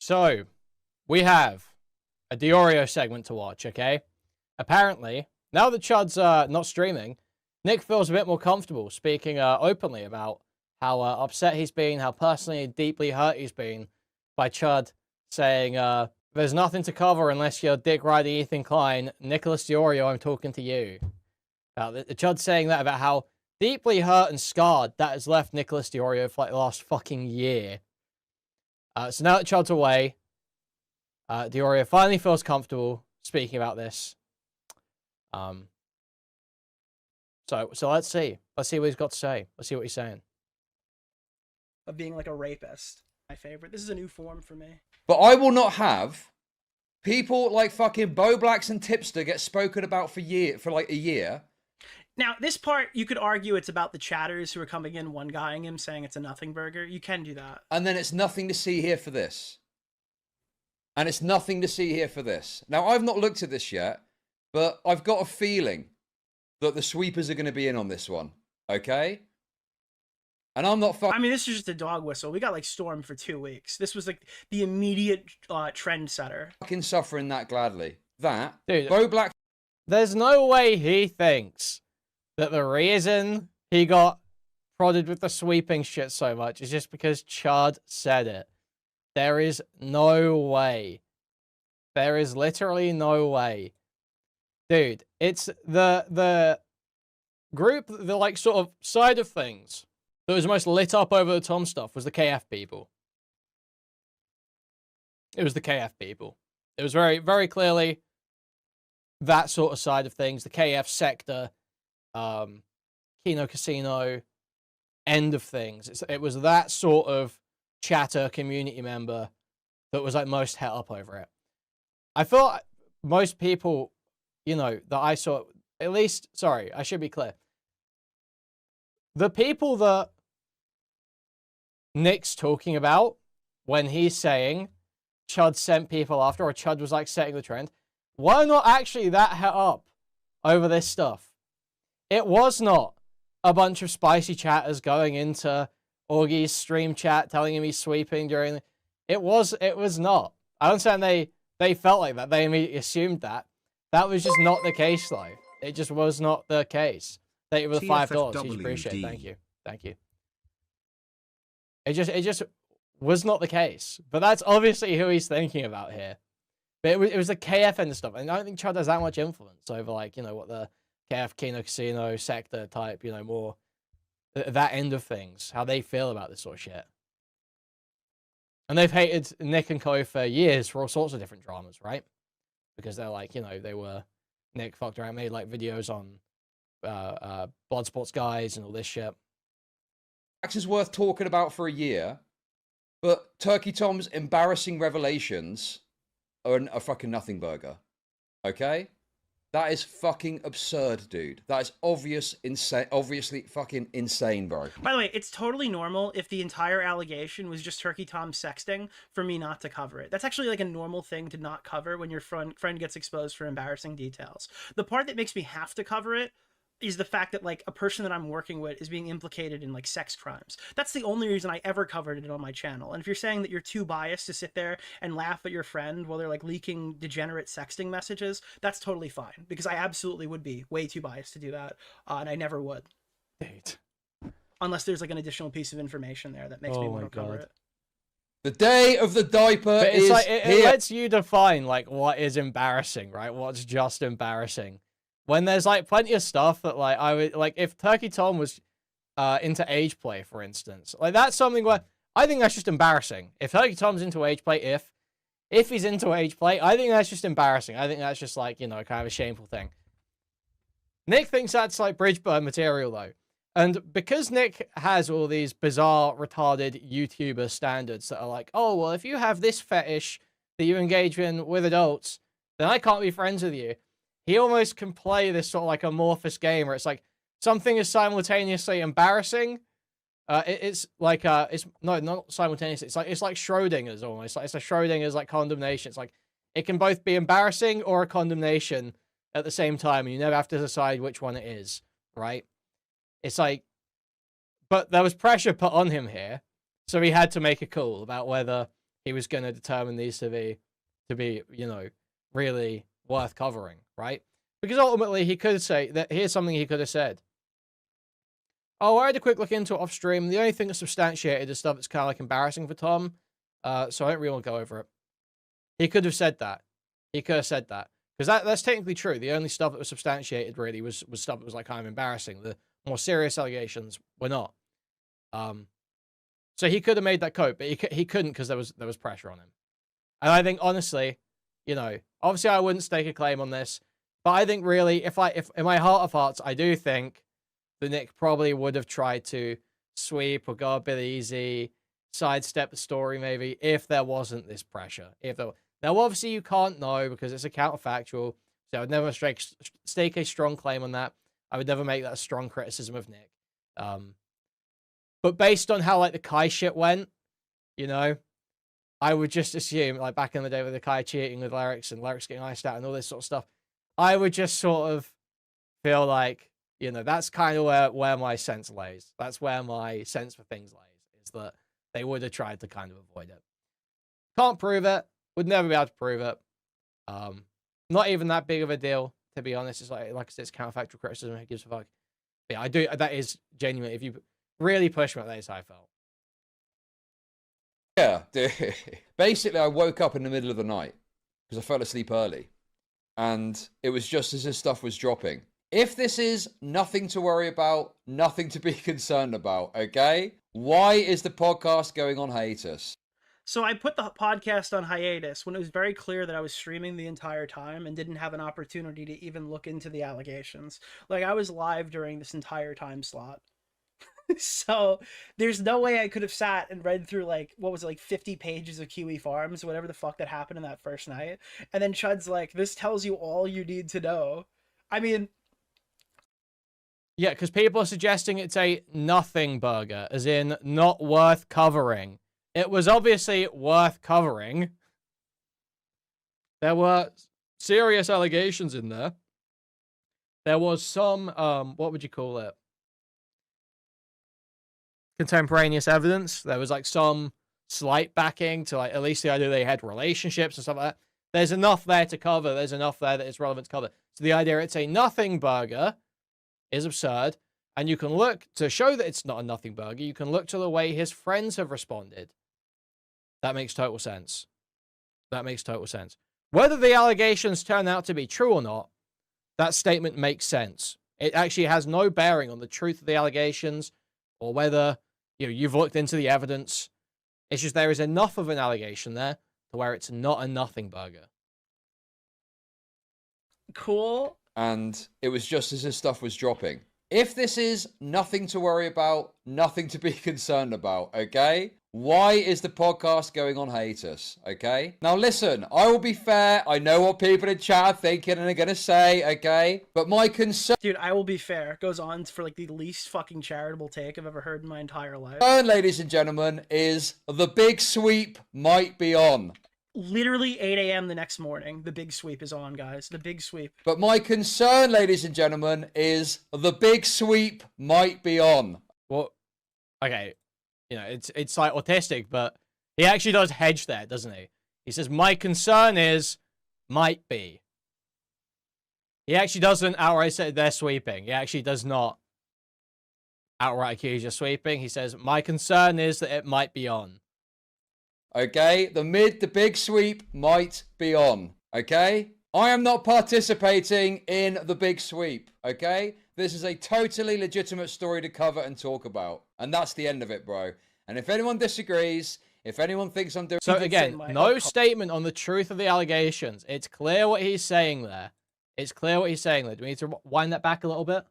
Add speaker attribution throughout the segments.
Speaker 1: So, we have a DeOrio segment to watch, okay? Apparently, now that Chud's not streaming, Nick feels a bit more comfortable speaking openly about how upset he's been, how personally deeply hurt he's been by Chud saying, there's nothing to cover unless you're Dick riding Ethan Klein. Nicholas DeOrio, I'm talking to you. The Chud saying that about how deeply hurt and scarred that has left Nicholas DeOrio for like the last fucking year. So now that Chud's away, DeOrio finally feels comfortable speaking about this. So let's see. Let's see what he's got to say. Let's see what he's saying.
Speaker 2: Of being like a rapist. My favorite. This is a new form for me.
Speaker 3: But I will not have people like fucking Bo Blacks and Tipster get spoken about for like a year.
Speaker 2: Now, this part, you could argue it's about the chatters who are coming in, one-guying him, saying it's a nothing burger. You can do that.
Speaker 3: And then it's nothing to see here for this. And it's nothing to see here for this. Now, I've not looked at this yet, but I've got a feeling that the sweepers are going to be in on this one. Okay? And I'm not
Speaker 2: I mean, this is just a dog whistle. We got like Storm for 2 weeks. This was like the immediate trend setter.
Speaker 3: Fucking suffering that gladly. That,
Speaker 1: dude,
Speaker 3: Bo Black.
Speaker 1: There's no way he thinks that the reason he got prodded with the sweeping shit so much is just because Chud said it. There is no way. There is literally no way. Dude, it's the group, the like sort of side of things that was most lit up over the Tom stuff was the KF people. It was the KF people. It was very, very clearly that sort of side of things. The KF sector, Kino Casino, end of things. It was that sort of chatter community member that was like most het up over it. I thought most people, you know, that I saw, at least, sorry, I should be clear. The people that Nick's talking about when he's saying Chud sent people after, or Chud was like setting the trend, were not actually that het up over this stuff. It was not a bunch of spicy chatters going into Augie's stream chat telling him he's sweeping during the... It was not. I understand they felt like that. They immediately assumed that. That was just not the case, though. It just was not the case. Thank you for the $5. Huge appreciate it. Thank you. Thank you. It just was not the case. But that's obviously who he's thinking about here. But it was the KF end of stuff. And I don't think Chud has that much influence over, like, you know, what the KF Kino Casino sector type, you know, more that end of things, how they feel about this sort of shit. And they've hated Nick and Co for years for all sorts of different dramas, right? Because they're like, you know, Nick fucked around, made like videos on Blood Sports Guys and all this shit.
Speaker 3: Is worth talking about for a year, but Turkey Tom's embarrassing revelations are a fucking nothing burger. Okay? That is fucking absurd, dude. That is obviously fucking insane, bro.
Speaker 2: By the way, it's totally normal if the entire allegation was just Turkey Tom sexting for me not to cover it. That's actually like a normal thing to not cover when your friend gets exposed for embarrassing details. The part that makes me have to cover it is the fact that like a person that I'm working with is being implicated in like sex crimes. That's the only reason I ever covered it on my channel. And if you're saying that you're too biased to sit there and laugh at your friend while they're like leaking degenerate sexting messages, that's totally fine, because I absolutely would be way too biased to do that, and I never would.
Speaker 1: Dude.
Speaker 2: Unless there's like an additional piece of information there that makes me want to cover it.
Speaker 3: The day of the diaper
Speaker 1: but
Speaker 3: is
Speaker 1: like, it lets you define like what is embarrassing, right? What's just embarrassing. When there's like plenty of stuff that like I would like, if Turkey Tom was into age play, for instance, like that's something where I think that's just embarrassing. If Turkey Tom's into age play, if he's into age play, I think that's just embarrassing. I think that's just like, you know, kind of a shameful thing. Nick thinks that's like bridge burn material though. And because Nick has all these bizarre, retarded YouTuber standards that are like, oh, well, if you have this fetish that you engage in with adults, then I can't be friends with you. He almost can play this sort of like amorphous game where it's like something is simultaneously embarrassing. It's like it's not simultaneously. It's like Schrodinger's almost. Like it's a Schrodinger's like condemnation. It's like it can both be embarrassing or a condemnation at the same time, and you never have to decide which one it is, right? It's like, but there was pressure put on him here, so he had to make a call about whether he was going to determine these to be, really worth covering, right? Because ultimately he could say that here's something he could have said. Oh, I had a quick look into it off stream. The only thing that's substantiated is stuff that's kind of like embarrassing for Tom. So I don't really want to go over it. He could have said that. He could have said that. Because that's technically true. The only stuff that was substantiated really was stuff that was like kind of embarrassing. The more serious allegations were not. So he could have made that quote, but he couldn't because there was pressure on him. And I think honestly, obviously I wouldn't stake a claim on this, but I think really, if in my heart of hearts, I do think that Nick probably would have tried to sweep or go a bit easy, sidestep the story maybe, if there wasn't this pressure. Now, obviously, you can't know because it's a counterfactual, so I would never stake a strong claim on that. I would never make that a strong criticism of Nick. But based on how, like, the Kai shit went, I would just assume, like, back in the day with the Kai cheating with lyrics and lyrics getting iced out and all this sort of stuff, I would just sort of feel like, that's kind of where my sense lays. That's where my sense for things lays, is that they would have tried to kind of avoid it. Can't prove it. Would never be able to prove it. Not even that big of a deal, to be honest. It's like I said, it's counterfactual criticism. Who gives a fuck? But yeah, I do. That is genuine. If you really push me, that is how I felt.
Speaker 3: Yeah, dude. Basically, I woke up in the middle of the night because I fell asleep early, and it was just as this stuff was dropping. If this is nothing to worry about, nothing to be concerned about, okay? Why is the podcast going on hiatus?
Speaker 2: So I put the podcast on hiatus when it was very clear that I was streaming the entire time and didn't have an opportunity to even look into the allegations. Like, I was live during this entire time slot. So there's no way I could have sat and read through, like, what was it, like 50 pages of QE Farms, whatever the fuck that happened in that first night. And then Chud's like, this tells you all you need to know. I mean...
Speaker 1: Yeah, because people are suggesting it's a nothing burger, as in not worth covering. It was obviously worth covering. There were serious allegations in there. There was some, what would you call it? Contemporaneous evidence. There was like some slight backing to like at least the idea they had relationships and stuff like that. There's enough there to cover. There's enough there that it's relevant to cover. So the idea it's a nothing burger is absurd. And you can look to show that it's not a nothing burger. You can look to the way his friends have responded. That makes total sense. That makes total sense. Whether the allegations turn out to be true or not, that statement makes sense. It actually has no bearing on the truth of the allegations or whether you've looked into the evidence. It's just there is enough of an allegation there to where it's not a nothing burger.
Speaker 2: Cool.
Speaker 3: And it was just as this stuff was dropping. If this is nothing to worry about, nothing to be concerned about, okay? Why is the podcast going on hiatus, okay? Now listen, I will be fair. I know what people in chat are thinking and are going to say, okay? But my concern...
Speaker 2: Dude, I will be fair. Goes on for like the least fucking charitable take I've ever heard in my entire life.
Speaker 3: Ladies and gentlemen, is the big sweep might be on.
Speaker 2: Literally 8 a.m. the next morning. The big sweep is on, guys. The big sweep.
Speaker 3: But my concern, ladies and gentlemen, is the big sweep might be on.
Speaker 1: Well, okay. It's like autistic, but he actually does hedge there, doesn't he? He says, my concern is, might be. He actually doesn't outright say they're sweeping. He actually does not outright accuse you of sweeping. He says, my concern is that it might be on.
Speaker 3: Okay? The big sweep might be on. Okay? I am not participating in the big sweep. Okay? This is a totally legitimate story to cover and talk about. And that's the end of it, bro. And if anyone disagrees, if anyone thinks I'm doing...
Speaker 1: So again, no statement on the truth of the allegations. It's clear what he's saying there. It's clear what he's saying there. Do we need to wind that back a little bit?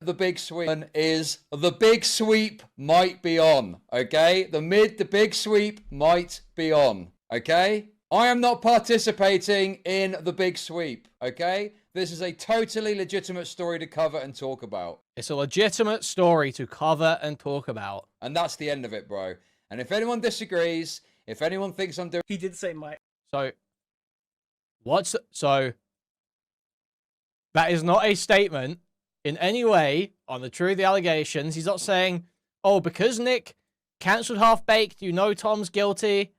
Speaker 3: The big sweep is the big sweep might be on. Okay? The big sweep might be on. Okay? I am not participating in the big sweep. Okay? This is a totally legitimate story to cover and talk about.
Speaker 1: It's a legitimate story to cover and talk about.
Speaker 3: And that's the end of it, bro. And if anyone disagrees, if anyone thinks I'm doing...
Speaker 2: He did say might.
Speaker 1: So, so, that is not a statement in any way on the truth of the allegations. He's not saying, oh, because Nick cancelled Half-Baked, Tom's guilty.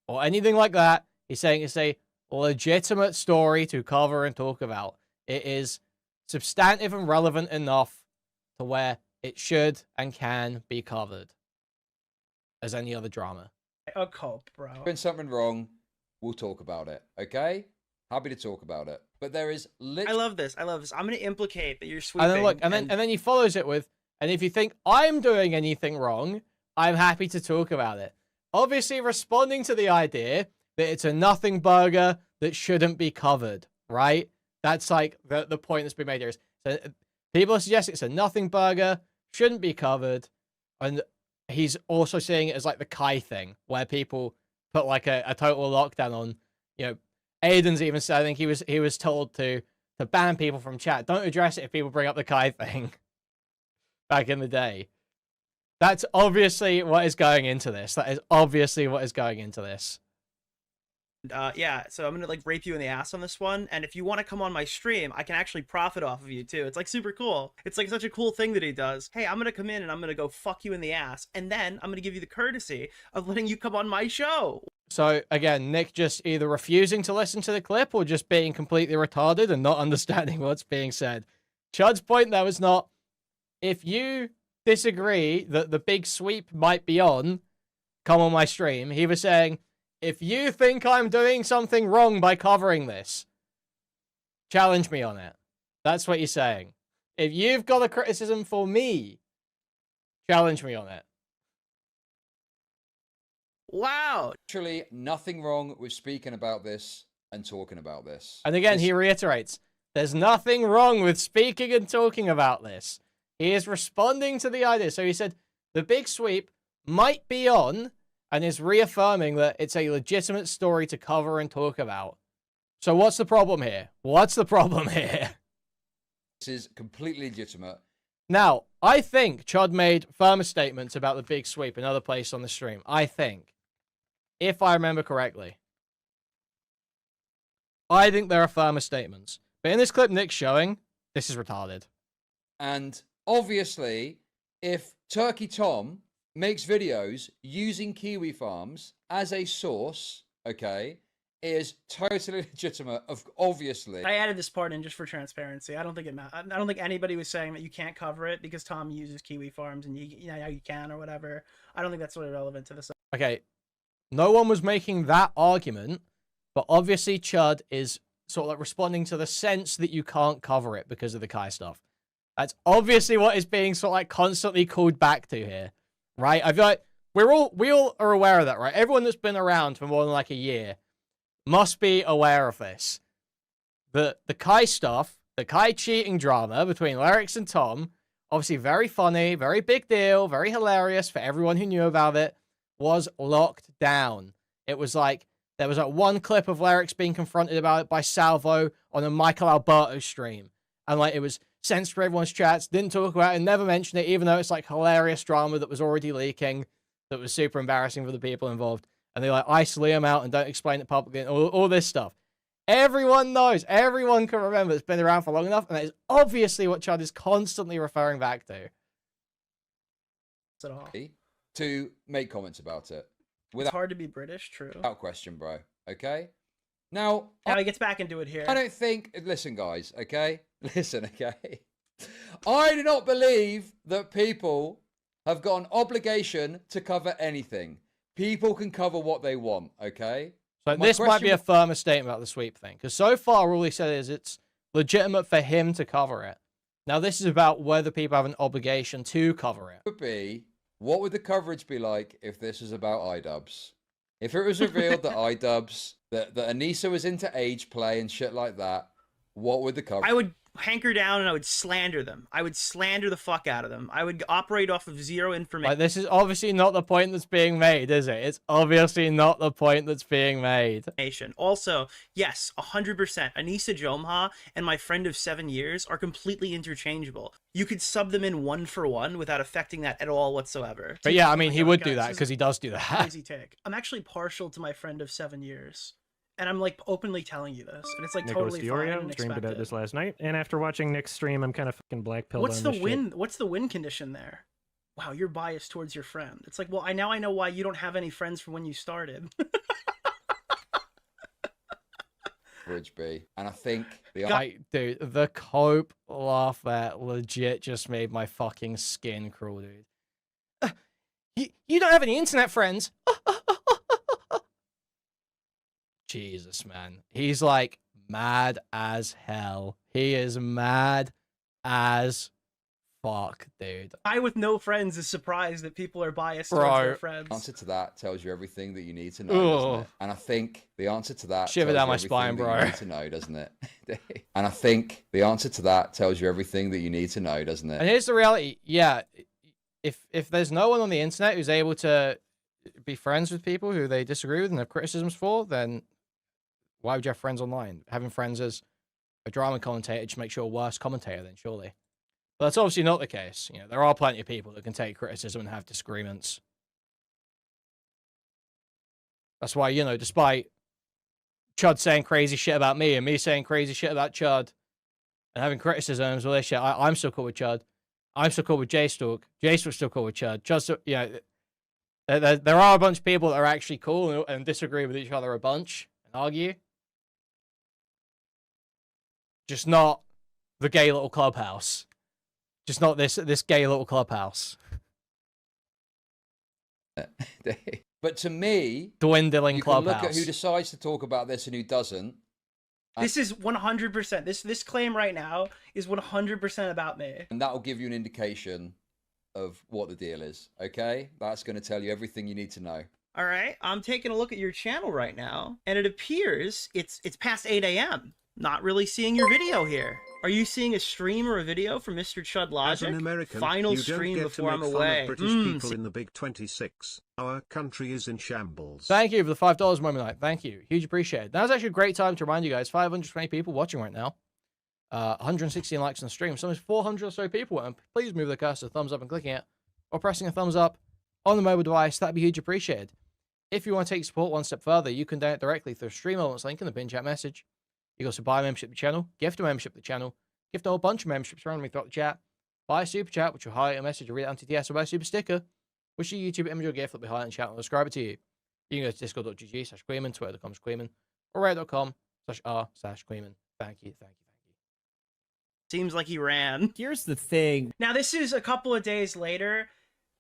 Speaker 1: or anything like that. He's saying it's a legitimate story to cover and talk about. It is substantive and relevant enough to where it should and can be covered as any other drama.
Speaker 2: A cope, bro.
Speaker 3: Doing something wrong, we'll talk about it. Okay? Happy to talk about it. But there is
Speaker 2: I
Speaker 3: literally...
Speaker 2: love this. I love this. I'm going to implicate that you're sweeping.
Speaker 1: And then look, and then he follows it with, and if you think I'm doing anything wrong, I'm happy to talk about it. Obviously responding to the idea that it's a nothing burger that shouldn't be covered, right? That's like the point that's been made here. So people suggest it's a nothing burger, shouldn't be covered, and he's also seeing it as like the Kai thing, where people put like a total lockdown on, you know, Aiden's even said, I think he was told to ban people from chat. Don't address it if people bring up the Kai thing. Back in the day. That's obviously what is going into this. That is obviously what is going into this.
Speaker 2: Yeah, so I'm gonna like rape you in the ass on this one, and if you want to come on my stream, I can actually profit off of you too. It's like super cool. It's like such a cool thing that he does. Hey, I'm gonna come in and I'm gonna go fuck you in the ass, and then I'm gonna give you the courtesy of letting you come on my show.
Speaker 1: So again, Nick just either refusing to listen to the clip or just being completely retarded and not understanding what's being said. Chud's point there was not, if you disagree that the big sweep might be on, come on my stream. He was saying, if you think I'm doing something wrong by covering this, challenge me on it. That's what he's saying. If you've got a criticism for me, challenge me on it.
Speaker 2: Wow.
Speaker 3: Literally nothing wrong with speaking about this and talking about this.
Speaker 1: And again, he reiterates, there's nothing wrong with speaking and talking about this. He is responding to the idea. So he said, the big sweep might be on, and is reaffirming that it's a legitimate story to cover and talk about. So what's the problem here? What's the problem here?
Speaker 3: This is completely legitimate.
Speaker 1: Now, I think Chud made firmer statements about the big sweep in other places on the stream. I think. If I remember correctly. I think there are firmer statements. But in this clip Nick's showing, this is retarded.
Speaker 3: And obviously, if Turkey Tom makes videos using kiwi farms as a source, okay, is totally legitimate, obviously.
Speaker 2: I added this part in just for transparency. I don't think it matters. I don't think anybody was saying that you can't cover it because Tom uses kiwi farms and you know you can or whatever. I don't think that's really relevant to this.
Speaker 1: Okay, no one was making that argument, but obviously Chud is sort of like responding to the sense that you can't cover it because of the Kai stuff. That's obviously what is being sort of like constantly called back to here. Right? I feel like we all are aware of that, right? Everyone that's been around for more than like a year must be aware of this. The Kai stuff, the Kai cheating drama between Lyrics and Tom, obviously very funny, very big deal, very hilarious for everyone who knew about it, was locked down. It was like, there was like one clip of Lyrics being confronted about it by Salvo on a Michael Alberto stream. And like, it was censored for everyone's chats, didn't talk about it, never mentioned it, even though it's like hilarious drama that was already leaking, that was super embarrassing for the people involved. And they like isolate them out and don't explain it publicly, and all this stuff. Everyone knows, everyone can remember, it's been around for long enough, and that is obviously what Chud is constantly referring back to.
Speaker 2: At all.
Speaker 3: To make comments about it.
Speaker 2: It's hard to be British, true.
Speaker 3: Without question, bro. Okay? Now
Speaker 2: he gets back into it here.
Speaker 3: I don't think... Listen, guys, okay? Listen, okay? I do not believe that people have got an obligation to cover anything. People can cover what they want, okay?
Speaker 1: So this might be a firmer statement about the sweep thing. Because so far, all he said is it's legitimate for him to cover it. Now, this is about whether people have an obligation to cover it.
Speaker 3: Would be, what would the coverage be like if this was about iDubbbz? If it was revealed that iDubbbz, that Anissa was into age play and shit like that, what would the coverage...
Speaker 2: I would hanker down and I would slander them. I would slander the fuck out of them. I would operate off of zero information.
Speaker 1: Like, this is obviously not the point that's being made, is it? It's obviously not the point that's being made.
Speaker 2: Also, yes, 100%. Anissa Jomha and my friend of 7 years are completely interchangeable. You could sub them in one for one without affecting that at all whatsoever.
Speaker 1: But yeah, I mean, he would do that because he does do that.
Speaker 2: Crazy take. I'm actually partial to my friend of 7 years. And I'm like openly telling you this, and it's like totally fine and
Speaker 4: streamed about this last night, and after watching Nick's stream, I'm kind of fucking black-pilled.
Speaker 2: What's the win? What's the win condition there? Wow, you're biased towards your friend. It's like, well, now I know why you don't have any friends from when you started.
Speaker 3: Bridge B. And I think the
Speaker 1: Dude, the cope laugh there legit just made my fucking skin crawl, dude. You don't have any internet friends? Jesus, man. He's like mad as hell. He is mad as fuck, dude.
Speaker 2: I with no friends is surprised that people are biased towards their friends.
Speaker 3: The answer to that tells you everything that you need to know, doesn't it? And I think the answer to that
Speaker 1: shiver down my spine, bro.
Speaker 3: You need to know, doesn't it? And I think the answer to that tells you everything that you need to know, doesn't it?
Speaker 1: And here's the reality. Yeah, if there's no one on the internet who's able to be friends with people who they disagree with and have criticisms for, then why would you have friends online? Having friends as a drama commentator just makes you a worse commentator, then surely. But that's obviously not the case. You know, there are plenty of people that can take criticism and have disagreements. That's why, you know, despite Chud saying crazy shit about me and me saying crazy shit about Chud and having criticisms, well, this shit, I'm still cool with Chud. I'm still cool with J-Stalk. J-Stalk's still cool with Chud. Chud's, you know, there are a bunch of people that are actually cool and disagree with each other a bunch and argue. Just not the gay little clubhouse. Just not this gay little clubhouse.
Speaker 3: But to me,
Speaker 1: dwindling
Speaker 3: you
Speaker 1: clubhouse.
Speaker 3: can look at who decides to talk about this and who doesn't.
Speaker 2: This is 100%. This claim right now is 100% about me.
Speaker 3: And that'll give you an indication of what the deal is, okay? That's going to tell you everything you need to know.
Speaker 2: All right, I'm taking a look at your channel right now, and it appears it's past 8 a.m. Not really seeing your video here. Are you seeing a stream or a video from Mr. ChudLogic?
Speaker 5: As an American,
Speaker 2: Final
Speaker 5: you
Speaker 2: stream
Speaker 5: don't get
Speaker 2: before
Speaker 5: to
Speaker 2: I'm
Speaker 5: make
Speaker 2: away.
Speaker 5: fun of British people in the Big 26. Our country is in shambles.
Speaker 1: Thank you for the $5 moment night. Thank you. Huge appreciated. That was actually a great time to remind you guys. 520 people watching right now. 116 likes on the stream. So there's 400 or so people. And please move the cursor, thumbs up and clicking it. Or pressing a thumbs up on the mobile device. That'd be huge appreciated. If you want to take support one step further, you can donate directly through Stream Elements link in the pin chat message. You can also buy a membership to the channel, gift a membership to the channel, gift a whole bunch of memberships randomly throughout the chat, buy a super chat, which will highlight a message or read it on TTS, or buy a super sticker, which is a YouTube image or gift that will be highlighted in the chat and subscribe it to you. You can go to discord.gg/Kuihman, twitter.com/Kuihman, or reddit.com/r/Kuihman. Thank you, thank you, thank you.
Speaker 2: Seems like he ran.
Speaker 6: Here's the thing.
Speaker 2: Now, this is a couple of days later.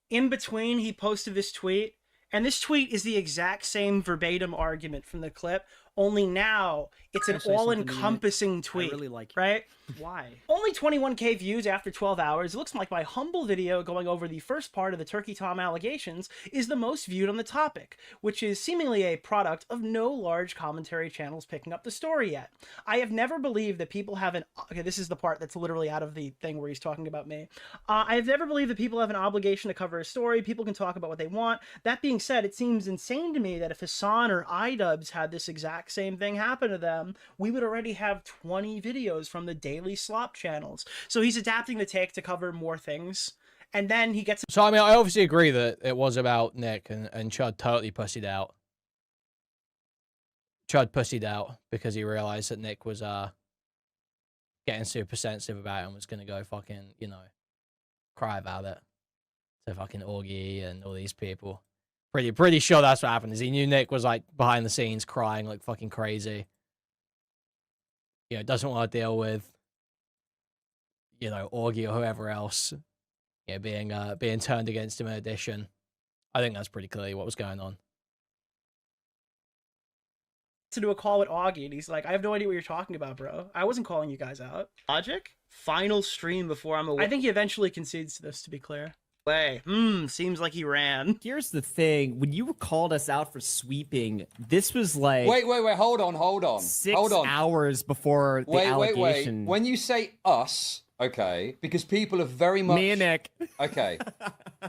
Speaker 2: In between, he posted this tweet, and this tweet is the exact same verbatim argument from the clip, only now it's an all-encompassing tweet.
Speaker 6: I really like it.
Speaker 2: Right?
Speaker 6: Why?
Speaker 2: Only 21K views after 12 hours. It looks like my humble video going over the first part of the Turkey Tom allegations is the most viewed on the topic, which is seemingly a product of no large commentary channels picking up the story yet. I have never believed that people have an... Okay, this is the part that's literally out of the thing where he's talking about me. I have never believed that people have an obligation to cover a story. People can talk about what they want. That being said, it seems insane to me that if Hasan or iDubbbz had this exact same thing happen to them, we would already have 20 videos from the daily slop channels. So he's adapting the take to cover more things. And then he gets...
Speaker 1: So, I mean, I obviously agree that it was about Nick, and Chud totally pussied out. Chud pussied out because he realized that Nick was getting super sensitive about it and was going to go fucking, you know, cry about it to fucking Augie and all these people. Pretty sure that's what happened, is he knew Nick was, like, behind the scenes crying like fucking crazy. You know, doesn't want to deal with, you know, Augie or whoever else, you know, being turned against him in addition. I think that's pretty clearly what was going on.
Speaker 2: To do a call with Augie, and he's like, I have no idea what you're talking about, bro. I wasn't calling you guys out. Logic? Final stream before I'm away. I think he eventually concedes to this, to be clear. Seems like he ran.
Speaker 6: Here's the thing. When you called us out for sweeping, this was like...
Speaker 3: Wait, hold on.
Speaker 6: 6 hours before the allegation.
Speaker 3: When you say us, okay, because people are very much...
Speaker 6: Me and Nick.
Speaker 3: Okay.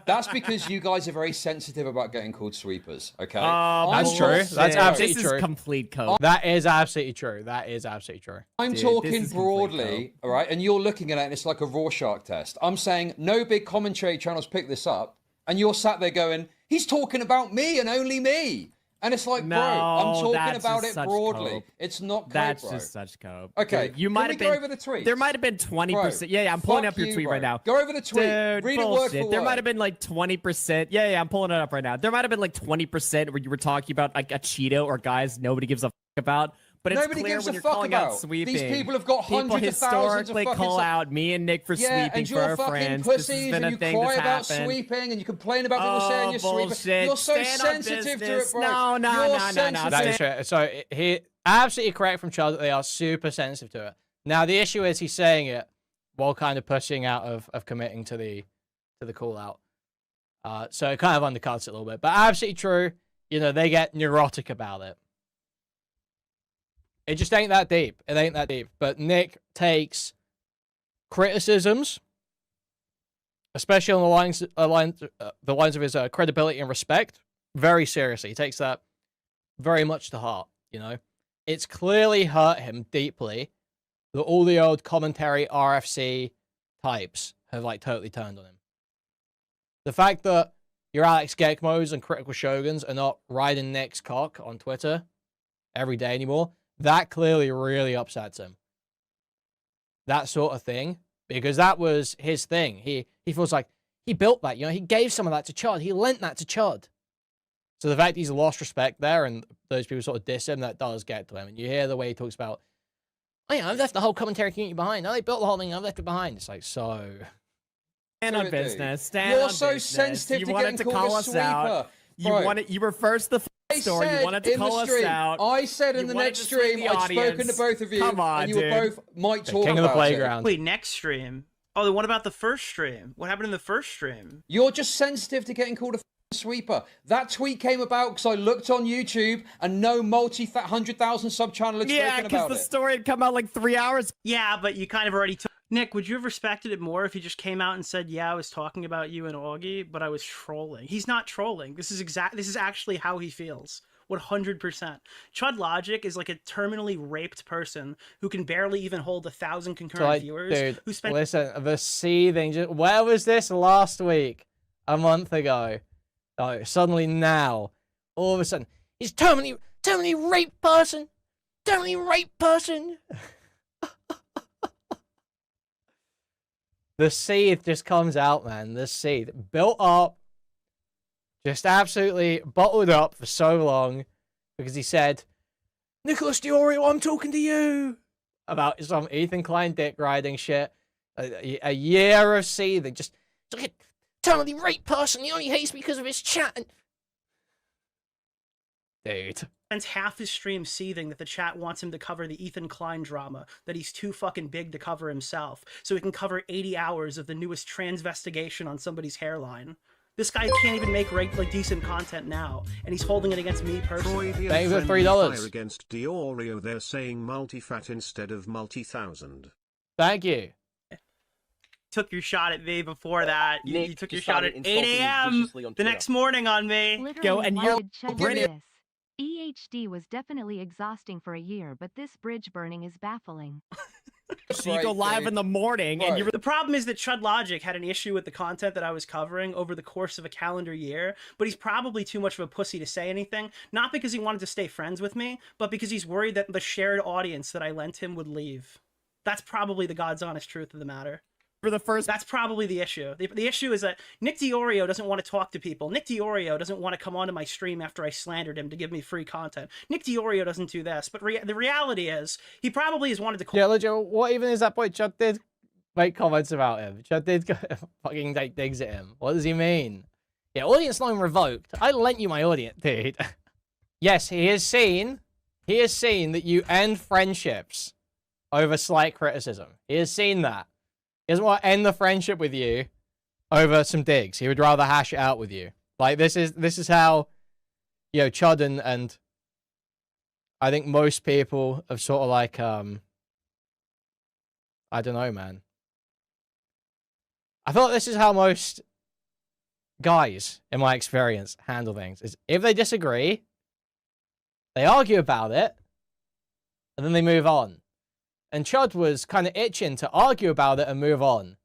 Speaker 3: That's because you guys are very sensitive about getting called sweepers, okay?
Speaker 1: That's true. That's absolutely
Speaker 6: this
Speaker 1: true.
Speaker 6: Is complete code.
Speaker 1: That is absolutely true. That is absolutely true.
Speaker 3: I'm talking broadly, all right, and you're looking at it and it's like a Rorschach test. I'm saying no big commentary channels pick this up, and you're sat there going, he's talking about me and only me. And it's like, bro, I'm talking about it broadly.
Speaker 6: Cope.
Speaker 3: It's not cope,
Speaker 6: That's
Speaker 3: bro.
Speaker 6: just such cope.
Speaker 3: Okay,
Speaker 6: you might have been.
Speaker 3: Go over the tweets?
Speaker 6: There might have been 20%.
Speaker 3: Bro,
Speaker 6: Yeah, I'm pulling up your
Speaker 3: you,
Speaker 6: tweet
Speaker 3: bro.
Speaker 6: right now.
Speaker 3: Go over the tweet.
Speaker 6: Dude,
Speaker 3: Read
Speaker 6: bullshit.
Speaker 3: it word for
Speaker 6: There
Speaker 3: word.
Speaker 6: might have been like 20%. Yeah, I'm pulling it up right now. There might have been like 20% where you were talking about like a Cheeto or guys nobody gives a about. But it's
Speaker 3: Nobody
Speaker 6: clear
Speaker 3: gives
Speaker 6: when
Speaker 3: a
Speaker 6: you're
Speaker 3: fuck
Speaker 6: calling
Speaker 3: about.
Speaker 6: out sweeping.
Speaker 3: These people have got
Speaker 6: People
Speaker 3: hundreds of thousands of
Speaker 6: historically
Speaker 3: fucking
Speaker 6: call out me and Nick for
Speaker 3: yeah,
Speaker 6: sweeping
Speaker 3: and
Speaker 6: for
Speaker 3: you're
Speaker 6: our
Speaker 3: fucking
Speaker 6: friends. This has
Speaker 3: pussies,
Speaker 6: been
Speaker 3: and
Speaker 6: a
Speaker 3: you
Speaker 6: thing
Speaker 3: cry
Speaker 6: that's
Speaker 3: about
Speaker 6: happened.
Speaker 3: sweeping, and you complain about people saying you're sweeping.
Speaker 6: Bullshit.
Speaker 3: You're so
Speaker 6: Stand on
Speaker 3: sensitive to it,
Speaker 6: business.
Speaker 3: bro.
Speaker 6: No.
Speaker 1: That is true. So he absolutely correct from Chud that they are super sensitive to it. Now the issue is he's saying it while kind of pushing out of committing to the call out. So it kind of undercuts it a little bit. But absolutely true. You know, they get neurotic about it. It just ain't that deep. It ain't that deep. But Nick takes criticisms, especially on the lines of his credibility and respect, very seriously. He takes that very much to heart, you know. It's clearly hurt him deeply that all the old commentary RFC types have, like, totally turned on him. The fact that your Alex Gekmos and Critical Shoguns are not riding Nick's cock on Twitter every day anymore, that clearly really upsets him. That sort of thing. Because that was his thing. He feels like he built that, you know, he gave some of that to Chud. He lent that to Chud. So the fact he's lost respect there and those people sort of diss him, that does get to him. And you hear the way he talks about, oh yeah, I've left the whole commentary community behind. Oh, they built the whole thing, I've left it behind. It's like, so...
Speaker 6: Stand on business. Stand
Speaker 3: You're
Speaker 6: on
Speaker 3: so
Speaker 6: business.
Speaker 3: sensitive
Speaker 6: You
Speaker 3: to
Speaker 6: wanted
Speaker 3: getting
Speaker 6: to
Speaker 3: called
Speaker 6: call
Speaker 3: a
Speaker 6: us
Speaker 3: sweeper.
Speaker 6: out.
Speaker 3: Bro.
Speaker 6: You were first the story. You wanted to call us out.
Speaker 3: I said in
Speaker 6: You
Speaker 3: the
Speaker 6: wanted
Speaker 3: next
Speaker 6: to sweep
Speaker 3: stream,
Speaker 6: the
Speaker 3: I'd spoken to
Speaker 6: audience.
Speaker 3: both of you,
Speaker 6: Come on,
Speaker 3: and you were
Speaker 6: dude.
Speaker 3: both might talk
Speaker 1: King of the
Speaker 3: about
Speaker 1: playground.
Speaker 2: Wait, next stream? Oh, then what about the first stream? What happened in the first stream?
Speaker 3: You're just sensitive to getting called a sweeper. That tweet came about because I looked on YouTube and no 100,000 sub channel had
Speaker 6: Yeah,
Speaker 3: spoken
Speaker 6: because
Speaker 3: about
Speaker 6: the
Speaker 3: it.
Speaker 6: story had come out like 3 hours.
Speaker 2: Yeah, but you kind of already took... Nick, would you have respected it more if he just came out and said, yeah, I was talking about you and Augie, but I was trolling? He's not trolling. This is actually how he feels. 100%. ChudLogic is like a terminally raped person who can barely even hold 1,000 concurrent
Speaker 1: Like,
Speaker 2: viewers.
Speaker 1: dude,
Speaker 2: Who spent...
Speaker 1: listen, the seething. Where was this last week? A month ago? Oh, suddenly now, all of a sudden, he's terminally raped person. Terminally raped person. The seed just comes out, man. The seed built up, just absolutely bottled up for so long because he said, Nicholas DeOrio, I'm talking to you about some Ethan Klein dick riding shit. A year of seething, just like a totally raped person. He only hates me because of his chat. Dude.
Speaker 2: Spends half his stream seething that the chat wants him to cover the Ethan Klein drama, that he's too fucking big to cover himself, so he can cover 80 hours of the newest transvestigation on somebody's hairline. This guy can't even make like decent content now, and he's holding it against me personally.
Speaker 1: Thank you for
Speaker 5: Friendly
Speaker 1: $3.
Speaker 5: fire against DeOrio, they're saying multi-fat instead of multi-thousand.
Speaker 1: Thank you.
Speaker 2: Took your shot at me before that. You
Speaker 7: Nick
Speaker 2: took your shot at
Speaker 7: decided
Speaker 2: 8
Speaker 7: insulting me
Speaker 2: a.m.
Speaker 7: viciously on
Speaker 2: the
Speaker 7: Twitter.
Speaker 2: next morning on me.
Speaker 8: Literally,
Speaker 6: and
Speaker 8: why
Speaker 6: you're
Speaker 8: did Chud
Speaker 3: Give me
Speaker 8: do
Speaker 3: a-
Speaker 8: this? EHD was definitely exhausting for a year, but this bridge burning is baffling.
Speaker 6: So you go live in the morning and you
Speaker 2: The problem is that ChudLogic had an issue with the content that I was covering over the course of a calendar year, but he's probably too much of a pussy to say anything, not because he wanted to stay friends with me, but because he's worried that the shared audience that I lent him would leave. That's probably the God's honest truth of the matter.
Speaker 6: for the first.
Speaker 2: That's probably the issue. The issue is that Nick DeOrio doesn't want to talk to people. Nick DeOrio doesn't want to come onto my stream after I slandered him to give me free content. Nick DeOrio doesn't do this. But the reality is, he probably has wanted to...
Speaker 1: Yeah, legit, what even is that point? Chud did make comments about him. Chud did fucking take digs at him. What does he mean? Yeah, audience line revoked. I lent you my audience, dude. Yes, he has seen that you end friendships over slight criticism. He has seen that. He doesn't want to end the friendship with you over some digs. He would rather hash it out with you. Like, this is how, you know, Chud and I think most people have sort of like, I don't know, man. I thought this is how most guys, in my experience, handle things. Is if they disagree, they argue about it, and then they move on. And Chud was kind of itching to argue about it and move on.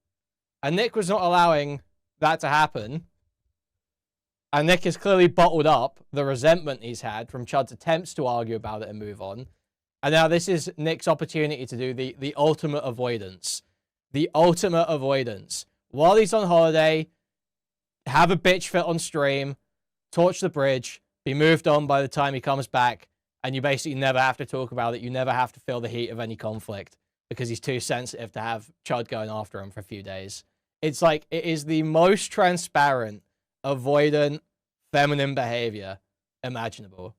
Speaker 1: And Nick was not allowing that to happen. And Nick has clearly bottled up the resentment he's had from Chud's attempts to argue about it and move on. And now this is Nick's opportunity to do the ultimate avoidance. The ultimate avoidance. While he's on holiday, have a bitch fit on stream, torch the bridge, be moved on by the time he comes back, and you basically never have to talk about it. You never have to feel the heat of any conflict because he's too sensitive to have Chud going after him for a few days. It's like, it is the most transparent, avoidant, feminine behavior imaginable.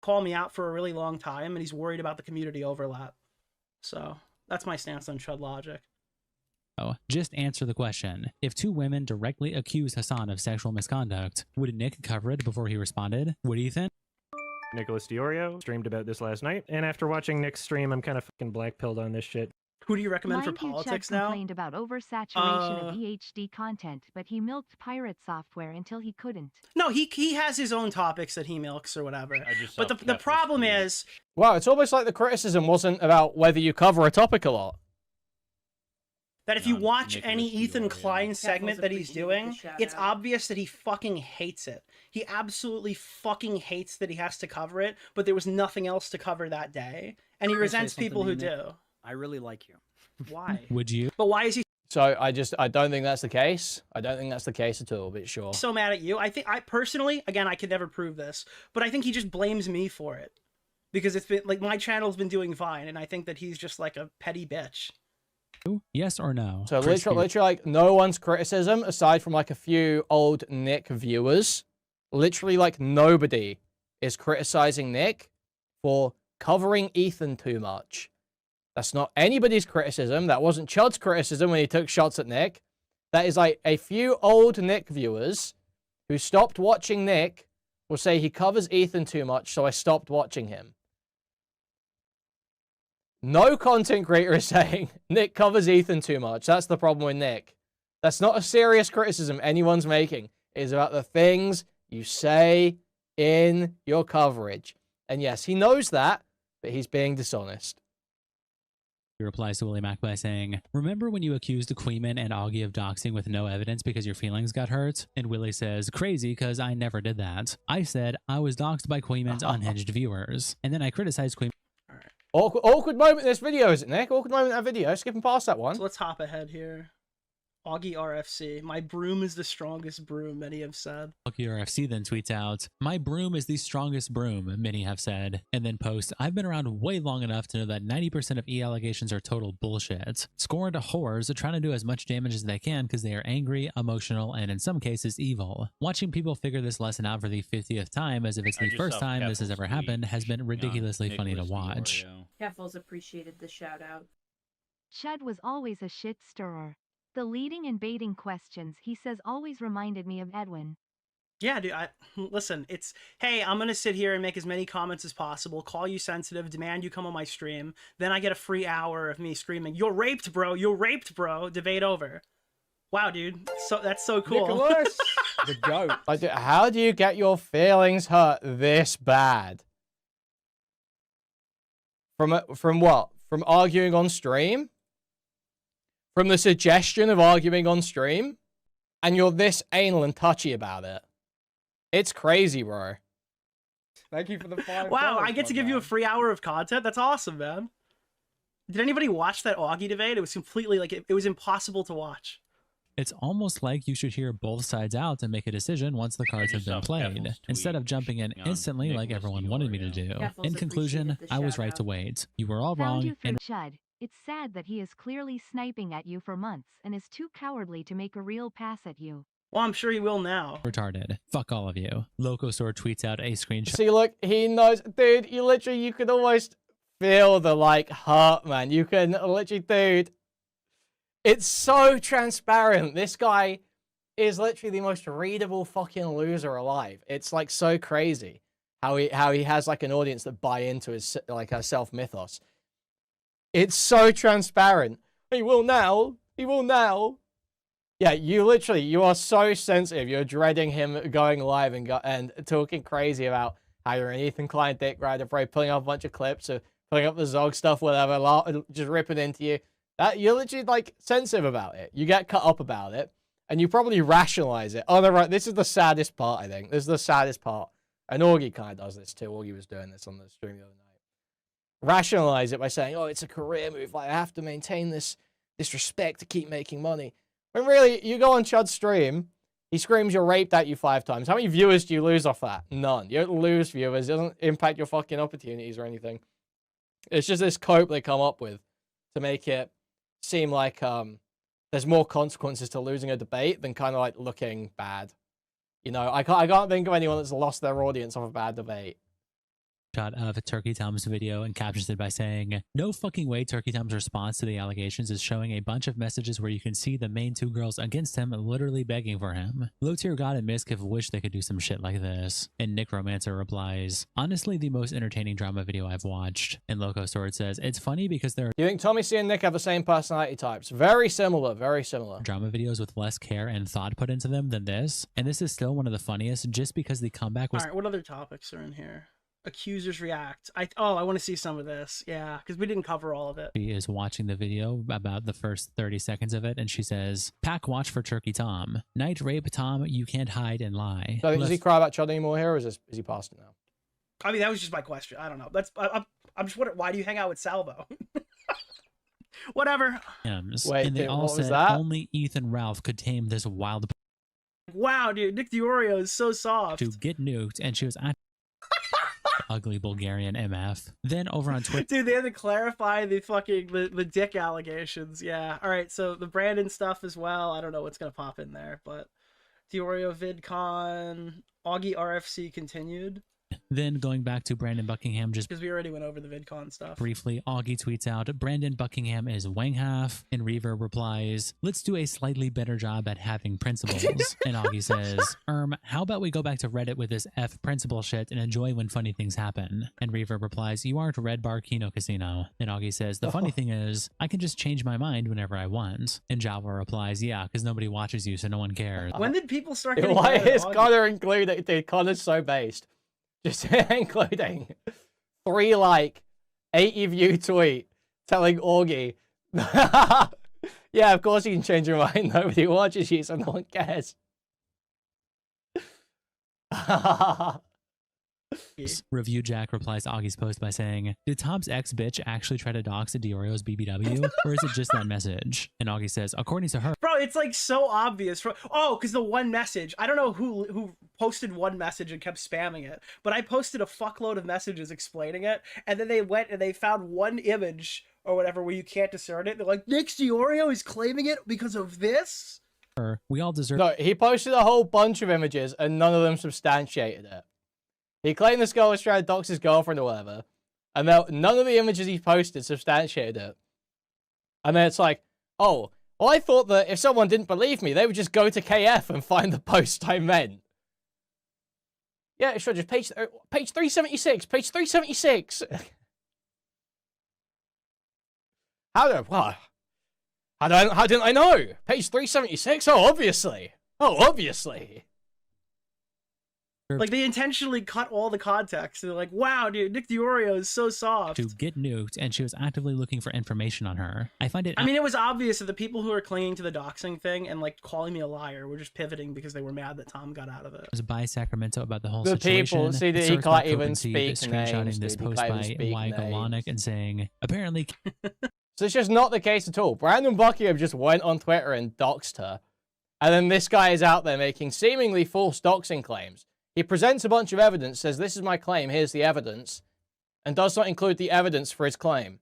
Speaker 2: Call me out for a really long time, and he's worried about the community overlap. So that's my stance on ChudLogic.
Speaker 7: Oh, just answer the question. If two women directly accused Hasan of sexual misconduct, would Nick cover it before he responded? What do you think?
Speaker 4: Nicholas DeOrio streamed about this last night, and after watching Nick's stream, I'm kind of fucking black-pilled on this shit.
Speaker 2: Who do you recommend for
Speaker 8: Mind you,
Speaker 2: politics
Speaker 8: Chud
Speaker 2: now?
Speaker 8: complained about oversaturation of EHD content, but he milked pirate software until he couldn't.
Speaker 2: No, he has his own topics that he milks or whatever. But the
Speaker 9: self-preface
Speaker 2: problem
Speaker 9: for you.
Speaker 2: is,
Speaker 1: Wow, it's almost like the criticism wasn't about whether you cover a topic a lot.
Speaker 2: that if you
Speaker 9: No,
Speaker 2: watch
Speaker 9: Nicholas
Speaker 2: any Ethan
Speaker 9: DeOrio.
Speaker 2: Klein segment that he's doing,
Speaker 10: appreciate the shout
Speaker 2: it's
Speaker 10: out.
Speaker 2: obvious that he fucking hates it. He absolutely fucking hates that he has to cover it, but there was nothing else to cover that day. And he
Speaker 10: Can I say
Speaker 2: resents
Speaker 10: something
Speaker 2: people
Speaker 10: to
Speaker 2: who
Speaker 10: you, Nick?
Speaker 2: do.
Speaker 10: I really like you.
Speaker 2: Why?
Speaker 7: Would you?
Speaker 2: But why is he
Speaker 1: So I don't think that's the case. I don't think that's the case at all, but sure.
Speaker 2: so mad at you? I personally, again, I could never prove this, but I think he just blames me for it. Because it's been, like, my channel's been doing fine, and I think that he's just, like, a petty bitch.
Speaker 7: Yes or no?
Speaker 1: So
Speaker 7: Chris,
Speaker 1: literally, like, no one's criticism, aside from, like, a few old Nick viewers, literally, like, nobody is criticizing Nick for covering Ethan too much. That's not anybody's criticism. That wasn't Chud's criticism when he took shots at Nick. That is, like, a few old Nick viewers who stopped watching Nick will say he covers Ethan too much, so I stopped watching him. No content creator is saying Nick covers Ethan too much. That's the problem with Nick. That's not a serious criticism anyone's making. It is about the things you say in your coverage. And yes, he knows that, but he's being dishonest.
Speaker 7: He replies to Willie Mac by saying, "Remember when you accused Kuihman and Augie of doxing with no evidence because your feelings got hurt?" And Willie says, "Crazy, because I never did that. I said I was doxed by Kuihman's unhinged viewers. And then I criticized Kuihman."
Speaker 1: Awkward moment in this video, is it, Nick? Awkward moment in that video. Skipping past that one.
Speaker 2: So let's hop ahead here. Augie RFC. My broom is the strongest broom, many have said.
Speaker 7: Lucky RFC then tweets out, "My broom is the strongest broom," many have said, and then posts, "I've been around way long enough to know that 90% of E allegations are total bullshit. Scorned whores are trying to do as much damage as they can because they are angry, emotional, and in some cases evil. Watching people figure this lesson out for the 50th time as if it's
Speaker 9: I
Speaker 7: the
Speaker 9: just
Speaker 7: first
Speaker 9: saw
Speaker 7: time this has
Speaker 9: Keppel's
Speaker 7: ever
Speaker 9: tweet
Speaker 7: happened has been
Speaker 9: on
Speaker 7: ridiculously funny to
Speaker 9: Nicholas
Speaker 7: watch."
Speaker 9: DeOrio.
Speaker 10: Keffels appreciated the shout out.
Speaker 8: Chud was always a shit stirrer. The leading and baiting questions he says always reminded me of Edwin.
Speaker 2: Yeah, dude, listen, it's, hey, I'm going to sit here and make as many comments as possible, call you sensitive, demand you come on my stream, then I get a free hour of me screaming, "You're raped, bro, you're raped, bro," debate over. Wow, dude, so that's so cool.
Speaker 3: Nicholas, the goat.
Speaker 1: Like, how do you get your feelings hurt this bad? From what? From arguing on stream? From the suggestion of arguing on stream? And you're this anal and touchy about it. It's crazy, bro.
Speaker 3: Thank you for the $5.
Speaker 2: Wow, I get
Speaker 3: my
Speaker 2: to give you a
Speaker 3: man.
Speaker 2: free hour of content? That's awesome, man. Did anybody watch that Augie debate? It was completely, like, it was impossible to watch.
Speaker 7: It's almost like you should hear both sides out and make a decision once the cards have
Speaker 9: just
Speaker 7: been
Speaker 9: saw
Speaker 7: played,
Speaker 9: Keppel's
Speaker 7: instead of
Speaker 9: tweet
Speaker 7: jumping in
Speaker 9: on
Speaker 7: instantly like
Speaker 9: Nicholas
Speaker 7: everyone wanted me to do.
Speaker 9: DeOrio.
Speaker 10: Keppels
Speaker 7: In conclusion,
Speaker 10: appreciated the
Speaker 7: I was
Speaker 10: shout
Speaker 7: right to
Speaker 10: out.
Speaker 7: wait. You were all
Speaker 8: Found
Speaker 7: wrong,
Speaker 8: you for
Speaker 7: and
Speaker 8: Chud. It's sad that he is clearly sniping at you for months and is too cowardly to make a real pass at you.
Speaker 2: Well, I'm sure he will now.
Speaker 7: retarded. Fuck all of you. Locosaur tweets out a screenshot
Speaker 1: See, look, he knows. Dude, you could almost feel the, like, hurt, man. You can literally, dude. It's so transparent. This guy is literally the most readable fucking loser alive. It's, like, so crazy how he has, like, an audience that buy into his, like, self-mythos. It's so transparent. He will now. He will now. Yeah, you are so sensitive. You're dreading him going live and talking crazy about how you're an Ethan Klein dick rider, probably pulling up a bunch of clips of pulling up the Zog stuff, whatever, just ripping into you. You're literally, like, sensitive about it. You get cut up about it, and you probably rationalize it. Oh, no, right, this is the saddest part, I think. This is the saddest part. And Augie kind of does this too. Augie was doing this on the stream the other night. Rationalize it by saying, "Oh, it's a career move. Like, I have to maintain this respect to keep making money." When really, you go on Chud's stream, He screams you're raped at you 5 times. How many viewers do you lose off that? None. You don't lose viewers. It doesn't impact your fucking opportunities or anything. It's just this cope they come up with to make it seem like there's more consequences to losing a debate than kind of like looking bad. You know, I can't think of anyone that's lost their audience off a bad debate.
Speaker 7: Shot of Turkey Tom's video and captions it by saying, "No fucking way Turkey Tom's response to the allegations is showing a bunch of messages where you can see the main 2 girls against him literally begging for him. Low tier God and Misk have wished they could do some shit like this." And Nick Romancer replies, "Honestly, the most entertaining drama video I've watched." And Loco Sword says, "It's funny because there are
Speaker 1: Do you think Tommy C and Nick have the same personality types? Very similar, very similar.
Speaker 7: drama videos with less care and thought put into them than this, and this is still one of the funniest just because the comeback was
Speaker 2: All right, what other topics are in here? Accusers react. I want to see some of this. Yeah, because we didn't cover all of it.
Speaker 7: She is watching the video about the first 30 seconds of it, and she says, "Pack watch for Turkey Tom. Night rape Tom, you can't hide and lie."
Speaker 1: So does he cry about Chud anymore here, or is he past it now?
Speaker 2: I mean, that was just my question. I don't know. I'm just wondering, why do you hang out with Salvo? Whatever.
Speaker 1: Wait,
Speaker 7: and they
Speaker 1: dude,
Speaker 7: all
Speaker 1: what was
Speaker 7: said
Speaker 1: that?
Speaker 7: only Ethan Ralph could tame this wild
Speaker 2: Wow, dude, Nick DeOrio is so soft.
Speaker 7: to get nuked, and she was at ugly Bulgarian MF. Then over on Twitter,
Speaker 2: Dude, they had to clarify the fucking the dick allegations. Yeah. All right. So the Brandon stuff as well. I don't know what's gonna pop in there, but DeOrio VidCon, Augie RFC continued
Speaker 7: then going back to Brandon Buckingham just
Speaker 2: because we already went over the VidCon stuff.
Speaker 7: briefly, Augie tweets out, "Brandon Buckingham is wang half," and Reaver replies, "Let's do a slightly better job at having principles." And Augie says, "How about we go back to Reddit with this F principle shit and enjoy when funny things happen?" And Reaver replies, "You aren't Red Bar Kino Casino." And Augie says, "The funny thing is, I can just change my mind whenever I want." And Java replies, "Yeah, because nobody watches you, so no one cares."
Speaker 2: When did people start getting
Speaker 1: Why
Speaker 2: mad at
Speaker 1: is
Speaker 2: Augie?
Speaker 1: Connor included? Dude, Connor's so based. Just including 3 like 80 view tweet telling Augie, yeah, of course you can change your mind. Nobody watches you, so no one cares.
Speaker 7: Review Jack replies to Augie's post by saying, "Did Tom's ex bitch actually try to dox a DeOrio's BBW, or is it just that message?" And Augie says, "According to her,
Speaker 2: Bro, it's like so obvious. Oh, because the one message. I don't know who posted one message and kept spamming it, but I posted a fuckload of messages explaining it, and then they went and they found one image or whatever where you can't discern it. They're like, Nick DeOrio is claiming it because of this?
Speaker 7: we all deserve
Speaker 1: No, he posted a whole bunch of images and none of them substantiated it. He claimed this girl was trying to dox his girlfriend or whatever, and none of the images he posted substantiated it. And then it's like, oh, well, I thought that if someone didn't believe me, they would just go to KF and find the post I meant. Yeah, sure, just page 376, page 376. How didn't I know? Page 376? Oh, obviously. Oh, obviously.
Speaker 2: Like, they intentionally cut all the context. They're like, wow, dude, Nick DeOrio is so soft.
Speaker 7: to get nuked, and she was actively looking for information on her. I find it
Speaker 2: I mean, it was obvious that the people who are clinging to the doxing thing and, like, calling me a liar were just pivoting because they were mad that Tom got out of it.
Speaker 7: was by Sacramento about the whole
Speaker 1: The
Speaker 7: situation.
Speaker 1: people, see,
Speaker 7: It
Speaker 1: he
Speaker 7: starts by
Speaker 1: can't even
Speaker 7: Copenhagen
Speaker 1: speak
Speaker 7: screenshotting
Speaker 1: names,
Speaker 7: this
Speaker 1: dude. He
Speaker 7: post
Speaker 1: can't
Speaker 7: by
Speaker 1: even speak
Speaker 7: Y. Galonic
Speaker 1: names.
Speaker 7: and saying, apparently
Speaker 1: So it's just not the case at all. Brandon Buckingham just went on Twitter and doxed her. And then this guy is out there making seemingly false doxing claims. He presents a bunch of evidence, says, this is my claim, here's the evidence, and does not include the evidence for his claim.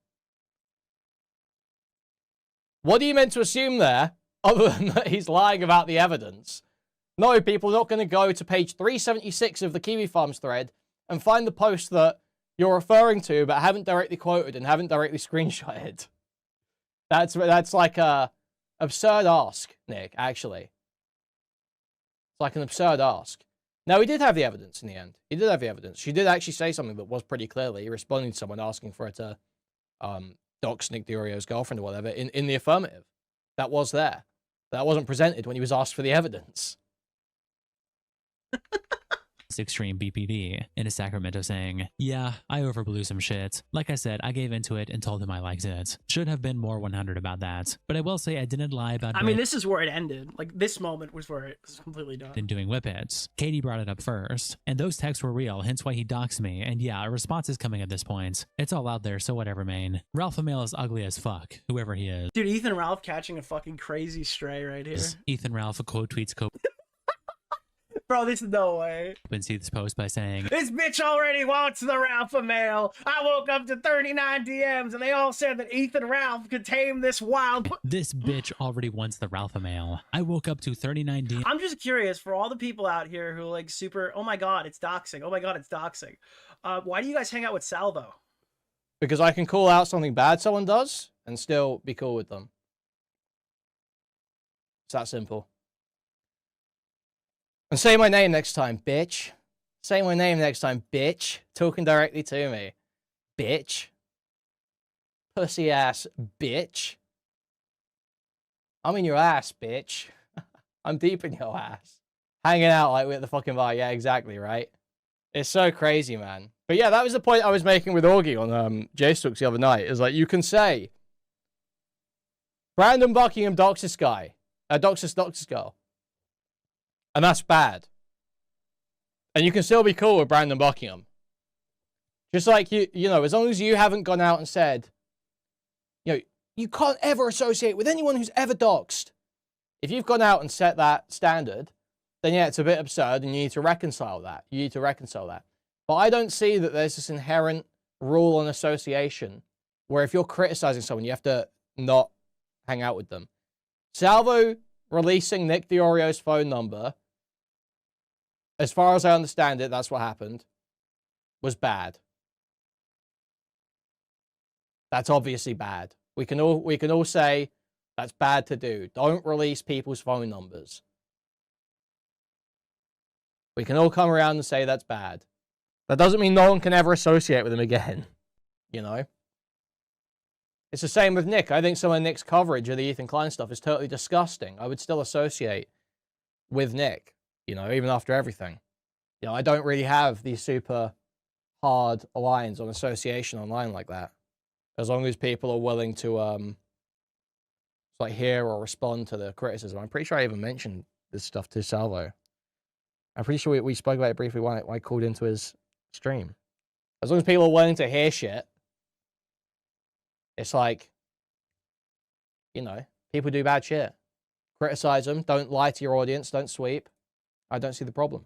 Speaker 1: What are you meant to assume there, other than that he's lying about the evidence? No, people are not going to go to page 376 of the Kiwi Farms thread and find the post that you're referring to but haven't directly quoted and haven't directly screenshotted. That's like a absurd ask, Nick, actually. It's like an absurd ask. Now, he did have the evidence in the end. He did have the evidence. She did actually say something that was pretty clearly responding to someone asking for her to dox Nick DeOrio's girlfriend or whatever in the affirmative. That was there. That wasn't presented when he was asked for the evidence.
Speaker 7: extreme BPD in a Sacramento saying, yeah, I overblew some shit. Like I said, I gave into it and told him I liked it. Should have been more 100 about that. But I will say I didn't lie about
Speaker 2: I mean, this is where it ended. Like, this moment was where it was completely done.
Speaker 7: and doing whippets. Katie brought it up first, and those texts were real, hence why he doxed me. And yeah, a response is coming at this point. It's all out there, so whatever, man. Ralph Emil is ugly as fuck, whoever he is.
Speaker 2: Dude, Ethan Ralph catching a fucking crazy stray right here.
Speaker 7: Ethan Ralph quote tweets
Speaker 2: Bro, this is no way.
Speaker 7: Open Seeth's post by saying,
Speaker 2: This bitch already wants the Ralph mail. I woke up to 39 DMs and they all said that Ethan Ralph could tame this wild.
Speaker 7: this bitch already wants the Ralpha mail. I woke up to 39 DMs.
Speaker 2: I'm just curious for all the people out here who are like super, oh my god, it's doxing. Oh my god, it's doxing. Why do you guys hang out with Salvo?
Speaker 1: Because I can call out something bad someone does and still be cool with them. It's that simple. And say my name next time, bitch. Say my name next time, bitch. Talking directly to me. Bitch. Pussy ass, bitch. I'm in your ass, bitch. I'm deep in your ass. Hanging out like we're at the fucking bar. Yeah, exactly, right? It's so crazy, man. But yeah, that was the point I was making with Augie on JStalks the other night. Is like, you can say, Brandon Buckingham doxes guy. Doxes girl. And that's bad. And you can still be cool with Brandon Buckingham. Just like, you know, as long as you haven't gone out and said, you know, you can't ever associate with anyone who's ever doxed. If you've gone out and set that standard, then yeah, it's a bit absurd and you need to reconcile that. You need to reconcile that. But I don't see that there's this inherent rule on association where if you're criticizing someone, you have to not hang out with them. Salvo releasing Nick DeOrio's phone number, as far as I understand it, that's what happened, was bad. That's obviously bad. We can all say that's bad to do. Don't release people's phone numbers. We can all come around and say that's bad. That doesn't mean no one can ever associate with him again. You know? It's the same with Nick. I think some of Nick's coverage of the Ethan Klein stuff is totally disgusting. I would still associate with Nick, you know, even after everything. You know, I don't really have these super hard lines on association online like that. As long as people are willing to like hear or respond to the criticism. I'm pretty sure I even mentioned this stuff to Salvo. I'm pretty sure we spoke about it briefly when I called into his stream. As long as people are willing to hear shit, it's like, you know, people do bad shit. Criticize them. Don't lie to your audience. Don't sweep. I don't see the problem.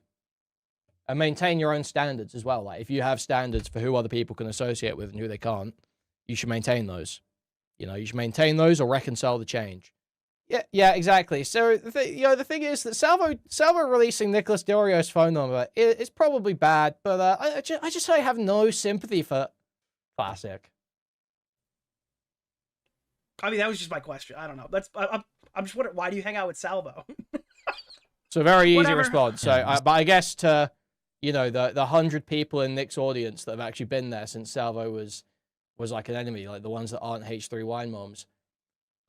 Speaker 1: And maintain your own standards as well. Like, if you have standards for who other people can associate with and who they can't, you should maintain those. You know, you should maintain those or reconcile the change. Yeah, exactly. So, the thing is that Salvo releasing Nicholas DeOrio's phone number is probably bad, but I just have no sympathy for Classic.
Speaker 2: I mean, that was just my question. I don't know. I'm just wondering, why do you hang out with Salvo?
Speaker 1: It's a very easy
Speaker 2: Whatever.
Speaker 1: response. So, but I guess to, you know, the 100 people in Nick's audience that have actually been there since Salvo was like an enemy, like the ones that aren't H3 wine moms.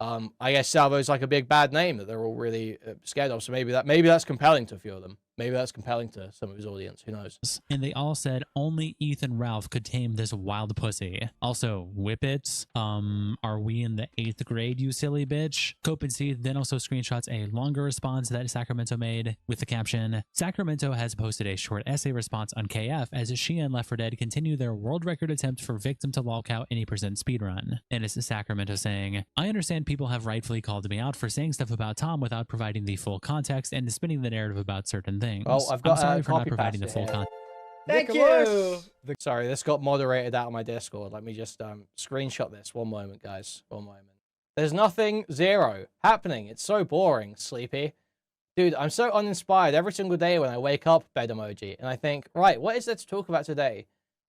Speaker 1: I guess Salvo's like a big bad name that they're all really scared of. So maybe that's compelling to a few of them. Maybe that's compelling to some of his audience. Who knows?
Speaker 7: And they all said only Ethan Ralph could tame this wild pussy. Also, whippets. Are we in the 8th grade, you silly bitch? Copenseed then also screenshots a longer response that Sacramento made with the caption, Sacramento has posted a short essay response on KF as she and Left 4 Dead continue their world record attempt for victim to lolcow any percent speedrun. And it's Sacramento saying, I understand people have rightfully called me out for saying stuff about Tom without providing the full context and spinning the narrative about certain things.
Speaker 1: Oh, I've got
Speaker 7: I'm sorry
Speaker 1: a
Speaker 7: for not
Speaker 1: copy
Speaker 7: providing the
Speaker 1: paste
Speaker 7: full
Speaker 1: here.
Speaker 7: context.
Speaker 2: Thank
Speaker 1: Nicholas!
Speaker 2: you.
Speaker 1: Sorry, this got moderated out of my Discord. Let me just screenshot this. One moment, guys. One moment. There's nothing, zero, happening. It's so boring, Sleepy. Dude, I'm so uninspired every single day when I wake up, bed emoji, and I think, right, what is there to talk about today?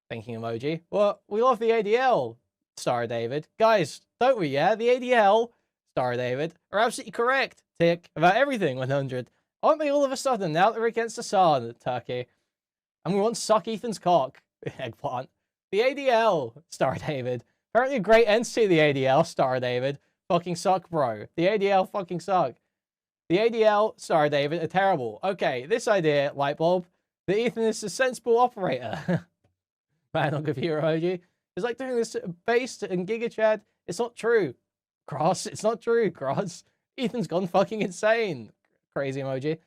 Speaker 1: Thinking emoji. Well, we love the ADL, Star David. Guys, don't we, yeah? The ADL, Star David, are absolutely correct. Tick. About everything, 100. Aren't they all of a sudden, now that we're against Hasan, Turkey? And we want to suck Ethan's cock, eggplant. The ADL, Star David. Apparently a great entity, the ADL, Star David. Fucking suck, bro. The ADL fucking suck. The ADL, Star David, are terrible. Okay, this idea, Lightbulb, that Ethan is a sensible operator. Man on computer emoji. It's like doing this based in GigaChad. It's not true. Cross, it's not true, Cross. Ethan's gone fucking insane. Crazy emoji.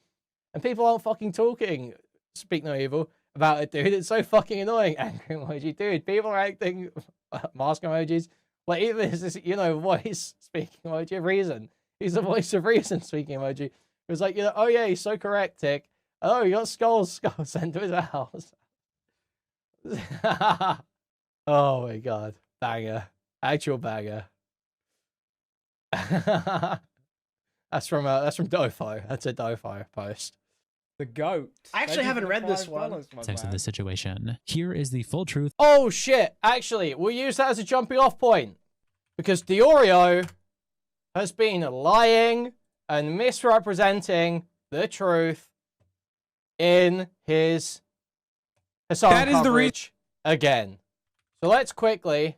Speaker 1: And people aren't fucking talking, speak no evil, about it, dude. It's so fucking annoying. Angry emoji. Dude, people are acting mask emojis. Like, even this, you know, voice speaking emoji of reason. He's the voice of reason speaking emoji. It was like, you know, oh yeah, he's so correct, Tick. Oh, you got skulls sent to his house. Oh my god. Banger. Actual banger. That's from Dofo. That's a Dofo post.
Speaker 6: The goat.
Speaker 2: I actually haven't read this one.
Speaker 7: Context of the situation. Here is the full truth.
Speaker 1: Oh shit! Actually, we'll use that as a jumping off point. Because DeOrio has been lying and misrepresenting the truth in his Hasan
Speaker 6: That is the
Speaker 1: coverage again. So let's quickly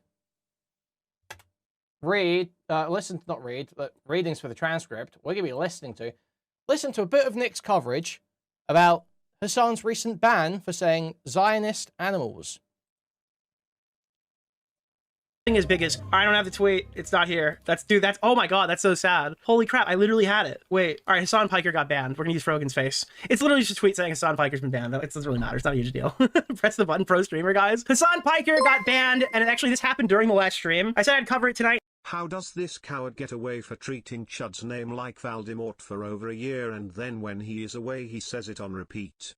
Speaker 1: read, not read, but readings for the transcript. We're going to be listening to a bit of Nick's coverage about Hasan's recent ban for saying Zionist animals.
Speaker 2: Thing as big as I don't have the tweet. It's not here. That's oh my god, that's so sad. Holy crap, I literally had it. Wait, all right, Hasan Piker got banned. We're gonna use Frogan's face. It's literally just a tweet saying Hasan Piker's been banned. It doesn't really matter. It's not a huge deal. Press the button, pro streamer guys. Hasan Piker got banned, and actually this happened during the last stream. I said I'd cover it tonight.
Speaker 5: How does this coward get away for treating Chud's name like Voldemort for over a year, and then when he is away he says it on repeat?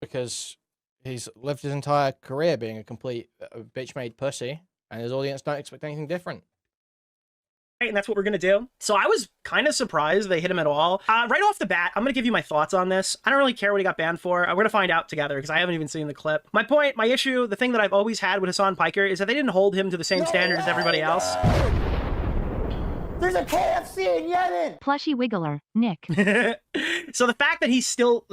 Speaker 1: Because he's lived his entire career being a complete bitch-made pussy. And his audience don't expect anything different.
Speaker 2: And that's what we're gonna do. So I was kind of surprised they hit him at all. Right off the bat, I'm gonna give you my thoughts on this. I don't really care what he got banned for. We're gonna find out together because I haven't even seen the clip. My point, my issue, the thing that I've always had with Hasan Piker is that they didn't hold him to the same standard as everybody else.
Speaker 9: There's a KFC in Yemen!
Speaker 8: Plushy Wiggler, Nick.
Speaker 2: So the fact that he's still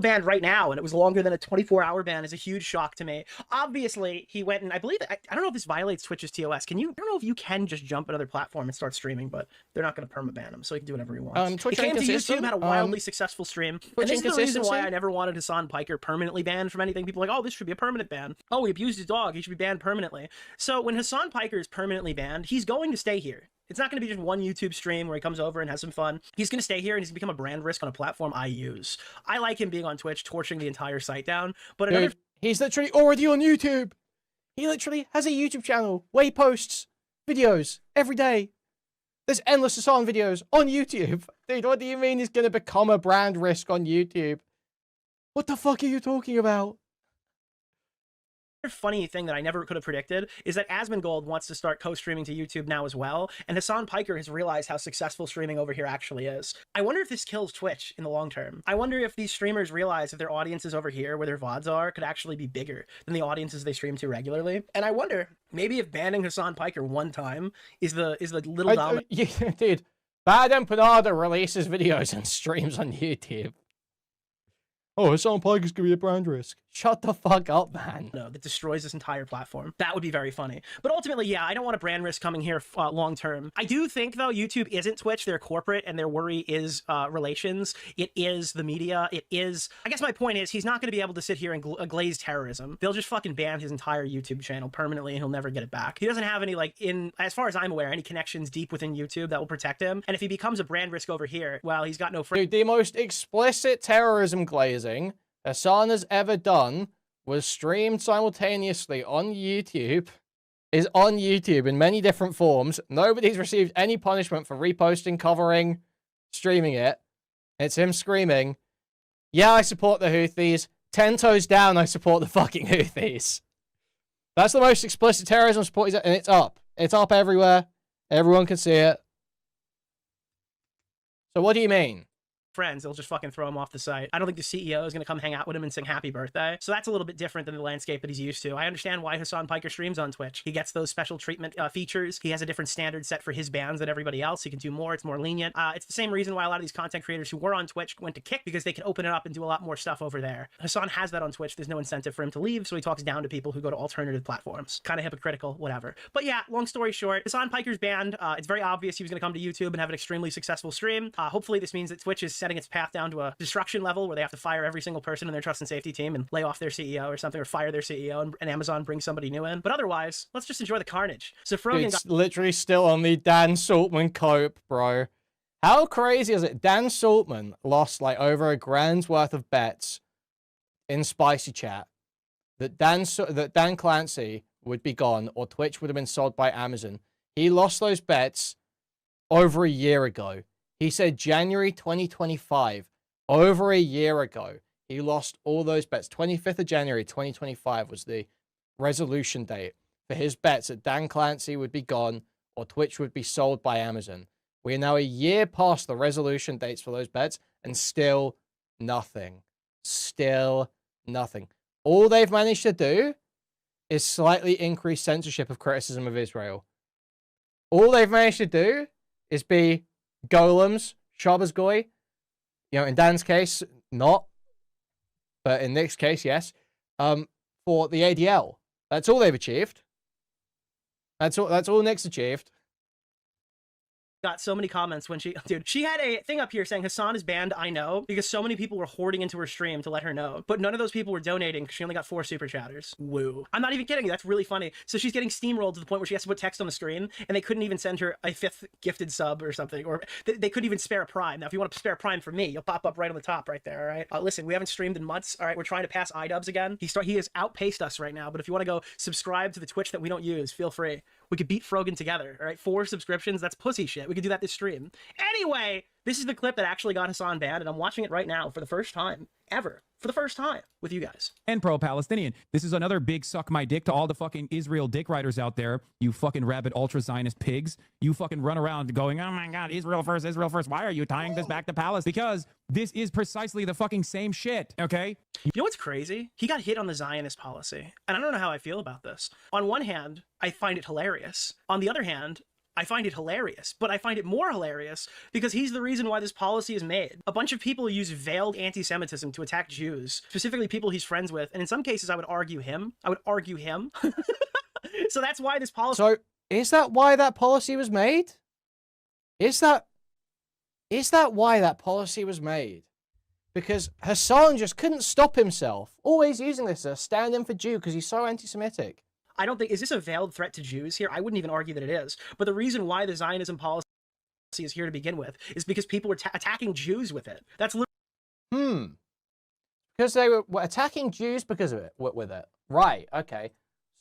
Speaker 2: banned right now, and it was longer than a 24-hour ban, is a huge shock to me. Obviously, he went and I believe I don't know if this violates Twitch's TOS. I don't know if you can just jump another platform and start streaming, but they're not going to permaban him, so he can do whatever he wants.
Speaker 1: Twitch
Speaker 2: he came to
Speaker 1: inconsistent.
Speaker 2: YouTube, had a wildly successful stream. And this is the reason why I never wanted Hasan Piker permanently banned from anything. People are like, oh, this should be a permanent ban. Oh, he abused his dog. He should be banned permanently. So when Hasan Piker is permanently banned, he's going to stay here. It's not going to be just one YouTube stream where he comes over and has some fun. He's going to stay here and he's going to become a brand risk on a platform I use. I like him being on Twitch, torching the entire site down. But
Speaker 1: Dude, he's literally already on YouTube. He literally has a YouTube channel where he posts videos every day. There's endless Hasan videos on YouTube. Dude, what do you mean he's going to become a brand risk on YouTube? What the fuck are you talking about?
Speaker 2: Funny thing that I never could have predicted is that Asmongold wants to start co-streaming to YouTube now as well, and Hasan Piker has realized how successful streaming over here actually is. I wonder if this kills Twitch in the long term. I wonder if these streamers realize that their audiences over here, where their VODs are, could actually be bigger than the audiences they stream to regularly. And I wonder, maybe if banning Hasan Piker one time is the little dominant.
Speaker 1: Dude, Bad Empanada releases videos and streams on YouTube. Oh, Hasan Piker's gonna be a brand risk. Shut the fuck up, man.
Speaker 2: No, that destroys this entire platform. That would be very funny. But ultimately, yeah, I don't want a brand risk coming here long term. I do think, though, YouTube isn't Twitch. They're corporate, and their worry is relations. It is the media. It is... I guess my point is, he's not going to be able to sit here and glaze terrorism. They'll just fucking ban his entire YouTube channel permanently, and he'll never get it back. He doesn't have any, like, as far as I'm aware, any connections deep within YouTube that will protect him. And if he becomes a brand risk over here, well, he's got no...
Speaker 1: Dude, the most explicit terrorism glazing Hasan has ever done was streamed simultaneously on YouTube, is on YouTube in many different forms. Nobody's received any punishment for reposting, covering, streaming it. It's him screaming, yeah, I support the Houthis. 10 toes down, I support the fucking Houthis. That's the most explicit terrorism support, and it's up. It's up everywhere. Everyone can see it. So what do you mean?
Speaker 2: Friends, they'll just fucking throw him off the site. I don't think the CEO is going to come hang out with him and sing happy birthday. So that's a little bit different than the landscape that he's used to. I understand why Hasan Piker streams on Twitch. He gets those special treatment features. He has a different standard set for his bans than everybody else. He can do more. It's more lenient. It's the same reason why a lot of these content creators who were on Twitch went to Kick, because they can open it up and do a lot more stuff over there. Hasan has that on Twitch. There's no incentive for him to leave, so he talks down to people who go to alternative platforms. Kind of hypocritical, whatever. But yeah, long story short, Hasan Piker's banned. It's very obvious he was going to come to YouTube and have an extremely successful stream. Hopefully this means that Twitch is setting its path down to a destruction level where they have to fire every single person in their trust and safety team and lay off their CEO or something, or fire their CEO, and Amazon brings somebody new in. But otherwise, let's just enjoy the carnage. So Frogan
Speaker 1: got literally still on the Dan Saltman cope, bro. How crazy is it? Dan Saltman lost like over $1,000 worth of bets in Spicy Chat that Dan Clancy would be gone or Twitch would have been sold by Amazon. He lost those bets over a year ago. He said January 2025. Over a year ago, he lost all those bets. 25th of January, 2025 was the resolution date for his bets that Dan Clancy would be gone or Twitch would be sold by Amazon. We are now a year past the resolution dates for those bets and still nothing. Still nothing. All they've managed to do is slightly increase censorship of criticism of Israel. All they've managed to do is be golems, Shabbos Goy. You know, in Dan's case, not. But in Nick's case, yes. For the ADL. That's all they've achieved. That's all Nick's achieved.
Speaker 2: Got so many comments when she had a thing up here saying Hasan is banned, I know, because so many people were hoarding into her stream to let her know, but none of those people were donating because she only got 4 super chatters. Woo. I'm not even kidding you, that's really funny. So she's getting steamrolled to the point where she has to put text on the stream, and they couldn't even send her a 5th gifted sub or something, or they couldn't even spare a prime. Now if you want to spare a prime for me, you'll pop up right on the top right there, all right? Listen, we haven't streamed in months, all right? We're trying to pass iDubbbz again. He has outpaced us right now, but if you want to go subscribe to the Twitch that we don't use, feel free. We could beat Frogan together, all right? 4 subscriptions, that's pussy shit. We could do that this stream. Anyway, this is the clip that actually got Hasan banned, and I'm watching it right now for the first time ever. For the first time with you guys.
Speaker 11: And pro-Palestinian. This is another big suck my dick to all the fucking Israel dick riders out there. You fucking rabid ultra-Zionist pigs. You fucking run around going, oh my God, Israel first, Israel first. Why are you tying this back to Palestine? Because this is precisely the fucking same shit, okay?
Speaker 2: You know what's crazy? He got hit on the Zionist policy. And I don't know how I feel about this. On one hand, I find it hilarious. On the other hand, I find it hilarious, but I find it more hilarious because he's the reason why this policy is made. A bunch of people use veiled anti-Semitism to attack Jews, specifically people he's friends with, and in some cases I would argue him. So that's why this policy...
Speaker 1: So, is that why that policy was made? Is that why that policy was made? Because Hasan just couldn't stop himself, always using this as a stand-in for Jew because he's so anti-Semitic.
Speaker 2: I don't think, is this a veiled threat to Jews here? I wouldn't even argue that it is. But the reason why the Zionism policy is here to begin with is because people were attacking Jews with it. That's literally...
Speaker 1: Because they were attacking Jews because of it, with it. Right, okay.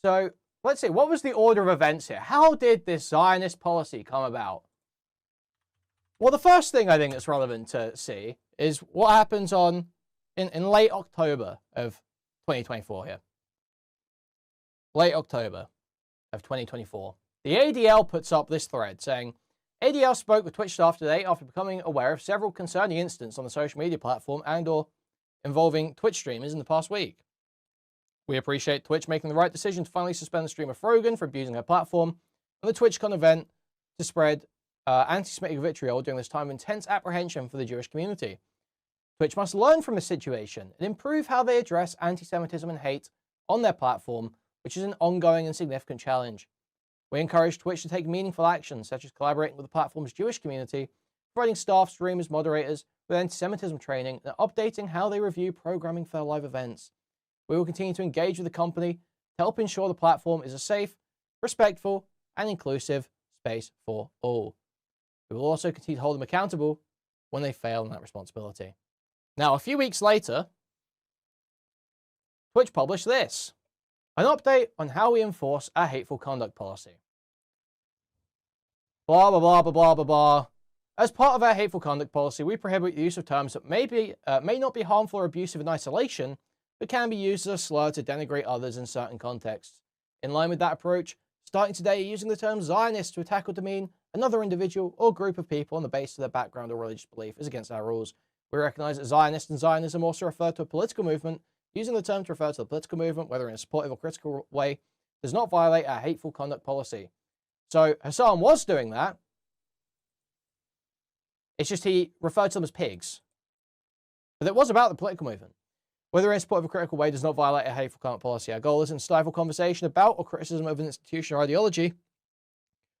Speaker 1: So, let's see, what was the order of events here? How did this Zionist policy come about? Well, the first thing I think that's relevant to see is what happens in late October of 2024 here. Late October of 2024. The ADL puts up this thread saying, ADL spoke with Twitch staff today after becoming aware of several concerning incidents on the social media platform and or involving Twitch streamers in the past week. We appreciate Twitch making the right decision to finally suspend the streamer Frogan for abusing her platform and the TwitchCon event to spread anti-Semitic vitriol during this time of intense apprehension for the Jewish community. Twitch must learn from this situation and improve how they address anti-Semitism and hate on their platform, which is an ongoing and significant challenge. We encourage Twitch to take meaningful actions, such as collaborating with the platform's Jewish community, providing staff, streamers, moderators with anti-Semitism training, and updating how they review programming for their live events. We will continue to engage with the company to help ensure the platform is a safe, respectful, and inclusive space for all. We will also continue to hold them accountable when they fail in that responsibility. Now, a few weeks later, Twitch published this. An update on how we enforce our hateful conduct policy. Blah, blah, blah, blah, blah, blah, blah. As part of our hateful conduct policy, we prohibit the use of terms that may not be harmful or abusive in isolation, but can be used as a slur to denigrate others in certain contexts. In line with that approach, starting today, using the term Zionist to attack or demean another individual or group of people on the basis of their background or religious belief is against our rules. We recognize that Zionist and Zionism also refer to a political movement. Using the term to refer to the political movement, whether in a supportive or critical way, does not violate our hateful conduct policy. So Hasan was doing that. It's just he referred to them as pigs. But it was about the political movement. Whether in a supportive or critical way does not violate our hateful conduct policy. Our goal isn't to stifle conversation about or criticism of an institution or ideology,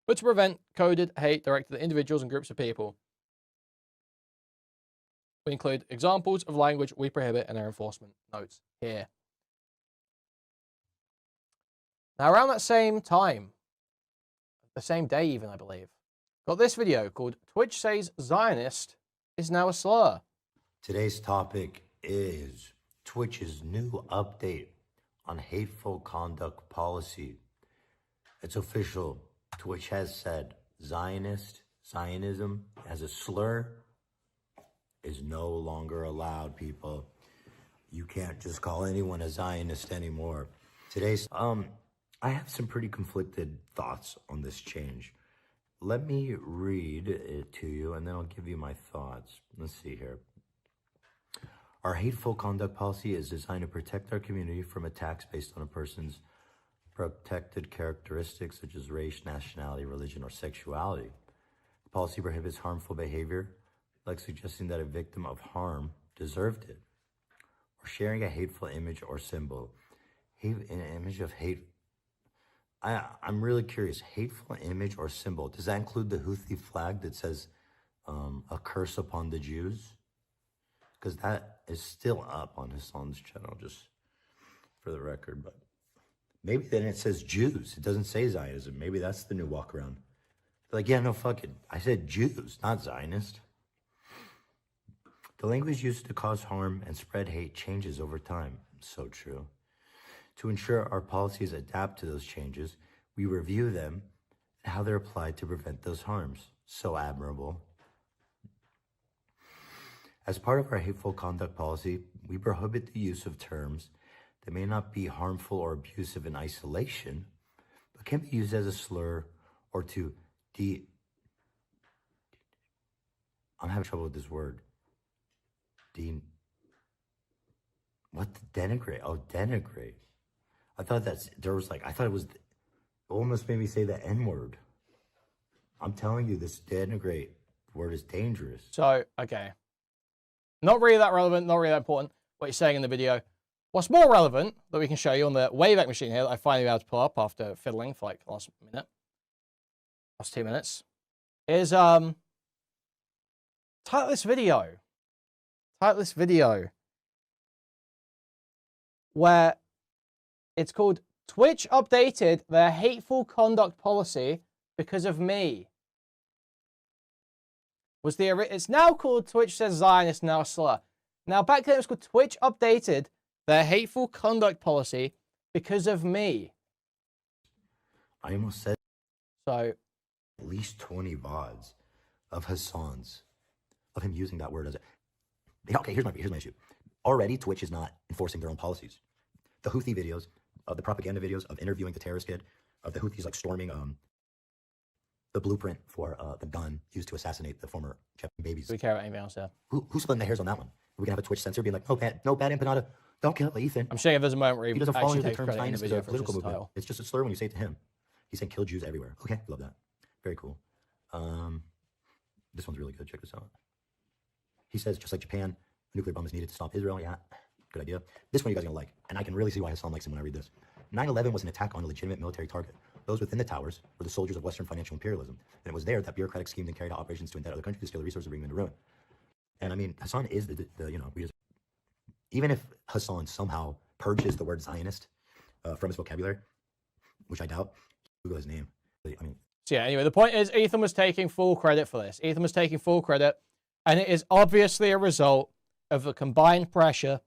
Speaker 1: but to prevent coded hate directed at individuals and groups of people. We include examples of language we prohibit in our enforcement notes here. Now, around that same time, the same day even, I believe, got this video called Twitch Says Zionist is Now a Slur.
Speaker 12: Today's topic is Twitch's new update on hateful conduct policy. It's official. Twitch has said Zionism as a slur is no longer allowed, people. You can't just call anyone a Zionist anymore. Today's, I have some pretty conflicted thoughts on this change. Let me read it to you, and then I'll give you my thoughts. Let's see here. Our hateful conduct policy is designed to protect our community from attacks based on a person's protected characteristics such as race, nationality, religion, or sexuality. The policy prohibits harmful behavior, like suggesting that a victim of harm deserved it, or sharing a hateful image or symbol. An image of hate. I'm really curious. Hateful image or symbol. Does that include the Houthi flag that says a curse upon the Jews? Because that is still up on Hasan's channel, just for the record. But maybe then it says Jews. It doesn't say Zionism. Maybe that's the new walk around. Like, yeah, no, fuck it. I said Jews, not Zionist. The language used to cause harm and spread hate changes over time. So true. To ensure our policies adapt to those changes, we review them and how they're applied to prevent those harms. So admirable. As part of our hateful conduct policy, we prohibit the use of terms that may not be harmful or abusive in isolation, but can be used as a slur or to I'm having trouble with this word. Denigrate? Oh, denigrate. I thought it was, almost made me say the N-word. I'm telling you, this denigrate word is dangerous.
Speaker 1: So, okay. Not really that relevant, not really that important, what you're saying in the video. What's more relevant, that we can show you on the Wayback Machine here, that I finally able to pull up after fiddling for like the last 2 minutes, is, title this video, where it's called Twitch updated their hateful conduct policy because of me. It's now called Twitch says Zionist, now a slur. Now back then it was called Twitch updated their hateful conduct policy because of me.
Speaker 12: I almost said
Speaker 1: so.
Speaker 12: At least 20 VODs of Hasan's, of him using that word as a... Okay, here's my issue. Already Twitch is not enforcing their own policies. The Houthi videos, the propaganda videos of interviewing the terrorist kid, of the Houthis like storming the blueprint for the gun used to assassinate the former babies.
Speaker 1: Do we care about anything else there?
Speaker 12: Who's splitting the hairs on that one? We're gonna have a Twitch censor being like, no bad empanada, don't kill Ethan.
Speaker 1: I'm saying if there's a moment where
Speaker 12: he doesn't fall
Speaker 1: actually
Speaker 12: into the
Speaker 1: takes
Speaker 12: term
Speaker 1: credit in the
Speaker 12: Zionist as
Speaker 1: video
Speaker 12: a
Speaker 1: for
Speaker 12: political
Speaker 1: just the
Speaker 12: movement.
Speaker 1: title.
Speaker 12: It's just a slur when you say it to him. He's saying kill Jews everywhere. Okay, love that. Very cool. This one's really good. Check this out. He says, just like Japan, a nuclear bomb is needed to stop Israel. Yeah, good idea. This one you guys are gonna like, and I can really see why Hasan likes him when I read this. 9/11 was an attack on a legitimate military target. Those within the towers were the soldiers of Western financial imperialism, and it was there that bureaucratic schemed and carried out operations to indebt other countries to steal the resources and bring them into ruin. And I mean, Hasan is even if Hasan somehow purges the word Zionist from his vocabulary, which I doubt, Google his name. I mean.
Speaker 1: So yeah, anyway, the point is Ethan was taking full credit for this. Ethan was taking full credit, and it is obviously a result of the combined pressure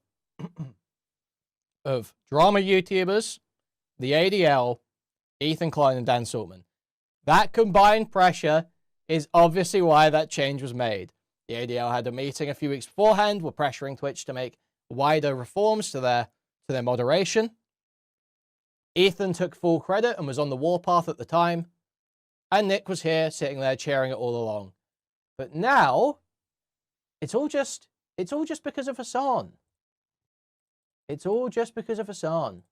Speaker 1: of drama YouTubers, the ADL, Ethan Klein, and Dan Saltman. That combined pressure is obviously why that change was made. The ADL had a meeting a few weeks beforehand, were pressuring Twitch to make wider reforms to their moderation. Ethan took full credit and was on the warpath at the time. And Nick was here sitting there cheering it all along. But now, it's all just because of Hasan. It's all just because of Hasan.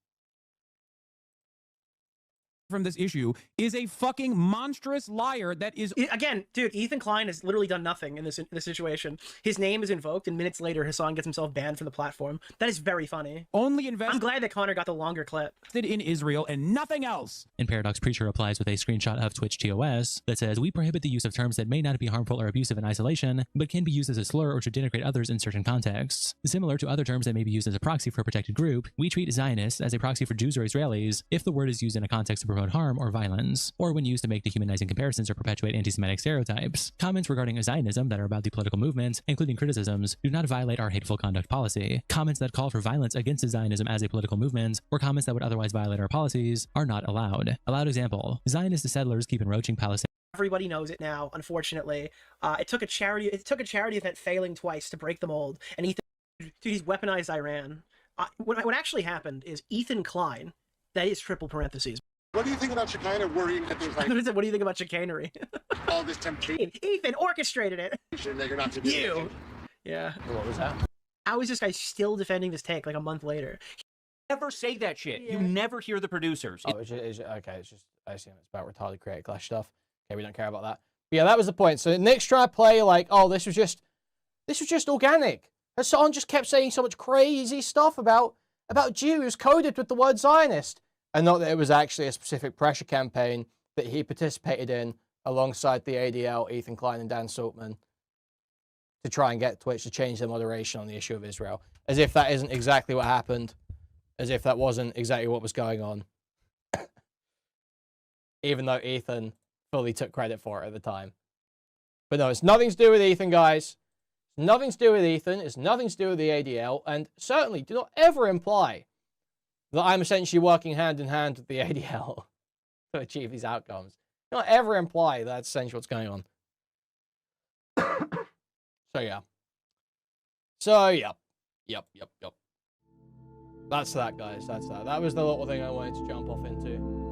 Speaker 11: From this issue is a fucking monstrous liar that is...
Speaker 2: Again, dude, Ethan Klein has literally done nothing in this situation. His name is invoked, and minutes later, Hasan gets himself banned from the platform. That is very funny.
Speaker 11: Only invested...
Speaker 2: I'm glad that Connor got the longer clip.
Speaker 11: ...in Israel and nothing else.
Speaker 7: And Paradox Preacher replies with a screenshot of Twitch TOS that says, "We prohibit the use of terms that may not be harmful or abusive in isolation, but can be used as a slur or to denigrate others in certain contexts. Similar to other terms that may be used as a proxy for a protected group, we treat Zionists as a proxy for Jews or Israelis if the word is used in a context to promote harm or violence, or when used to make dehumanizing comparisons or perpetuate anti-Semitic stereotypes. Comments regarding Zionism that are about the political movement, including criticisms, do not violate our hateful conduct policy. Comments that call for violence against Zionism as a political movement, or comments that would otherwise violate our policies, are not allowed. Allowed example: Zionist settlers keep enroaching Palestinians."
Speaker 2: Everybody knows it now, unfortunately. It took a charity event failing twice to break the mold, and Ethan, dude, he's weaponized Iran. What actually happened is Ethan Klein, that is triple parentheses.
Speaker 13: What do you think about chicanery? Worrying that there's like
Speaker 2: what do you think about chicanery?
Speaker 13: all this temptation
Speaker 2: Ethan orchestrated it.
Speaker 13: that you're not to do.
Speaker 2: You. Yeah.
Speaker 1: What was that?
Speaker 2: How is this guy still defending this take like a month later?
Speaker 14: Never say that shit. You never hear the producers.
Speaker 1: Oh, okay. It's just I assume it's about retarded creator clash stuff. Okay, we don't care about that. But yeah, that was the point. So Nick's trying to play like, oh, this was just organic. Hasan just kept saying so much crazy stuff about Jews coded with the word Zionist, and not that it was actually a specific pressure campaign that he participated in alongside the ADL, Ethan Klein, and Dan Saltman to try and get Twitch to change their moderation on the issue of Israel. As if that isn't exactly what happened. As if that wasn't exactly what was going on. Even though Ethan fully took credit for it at the time. But no, it's nothing to do with Ethan, guys. It's nothing to do with Ethan. It's nothing to do with the ADL. And certainly do not ever imply that I'm essentially working hand in hand with the ADL to achieve these outcomes. Do not ever imply that's essentially what's going on. So yeah. Yep. That's that, guys. That's that. That was the little thing I wanted to jump off into.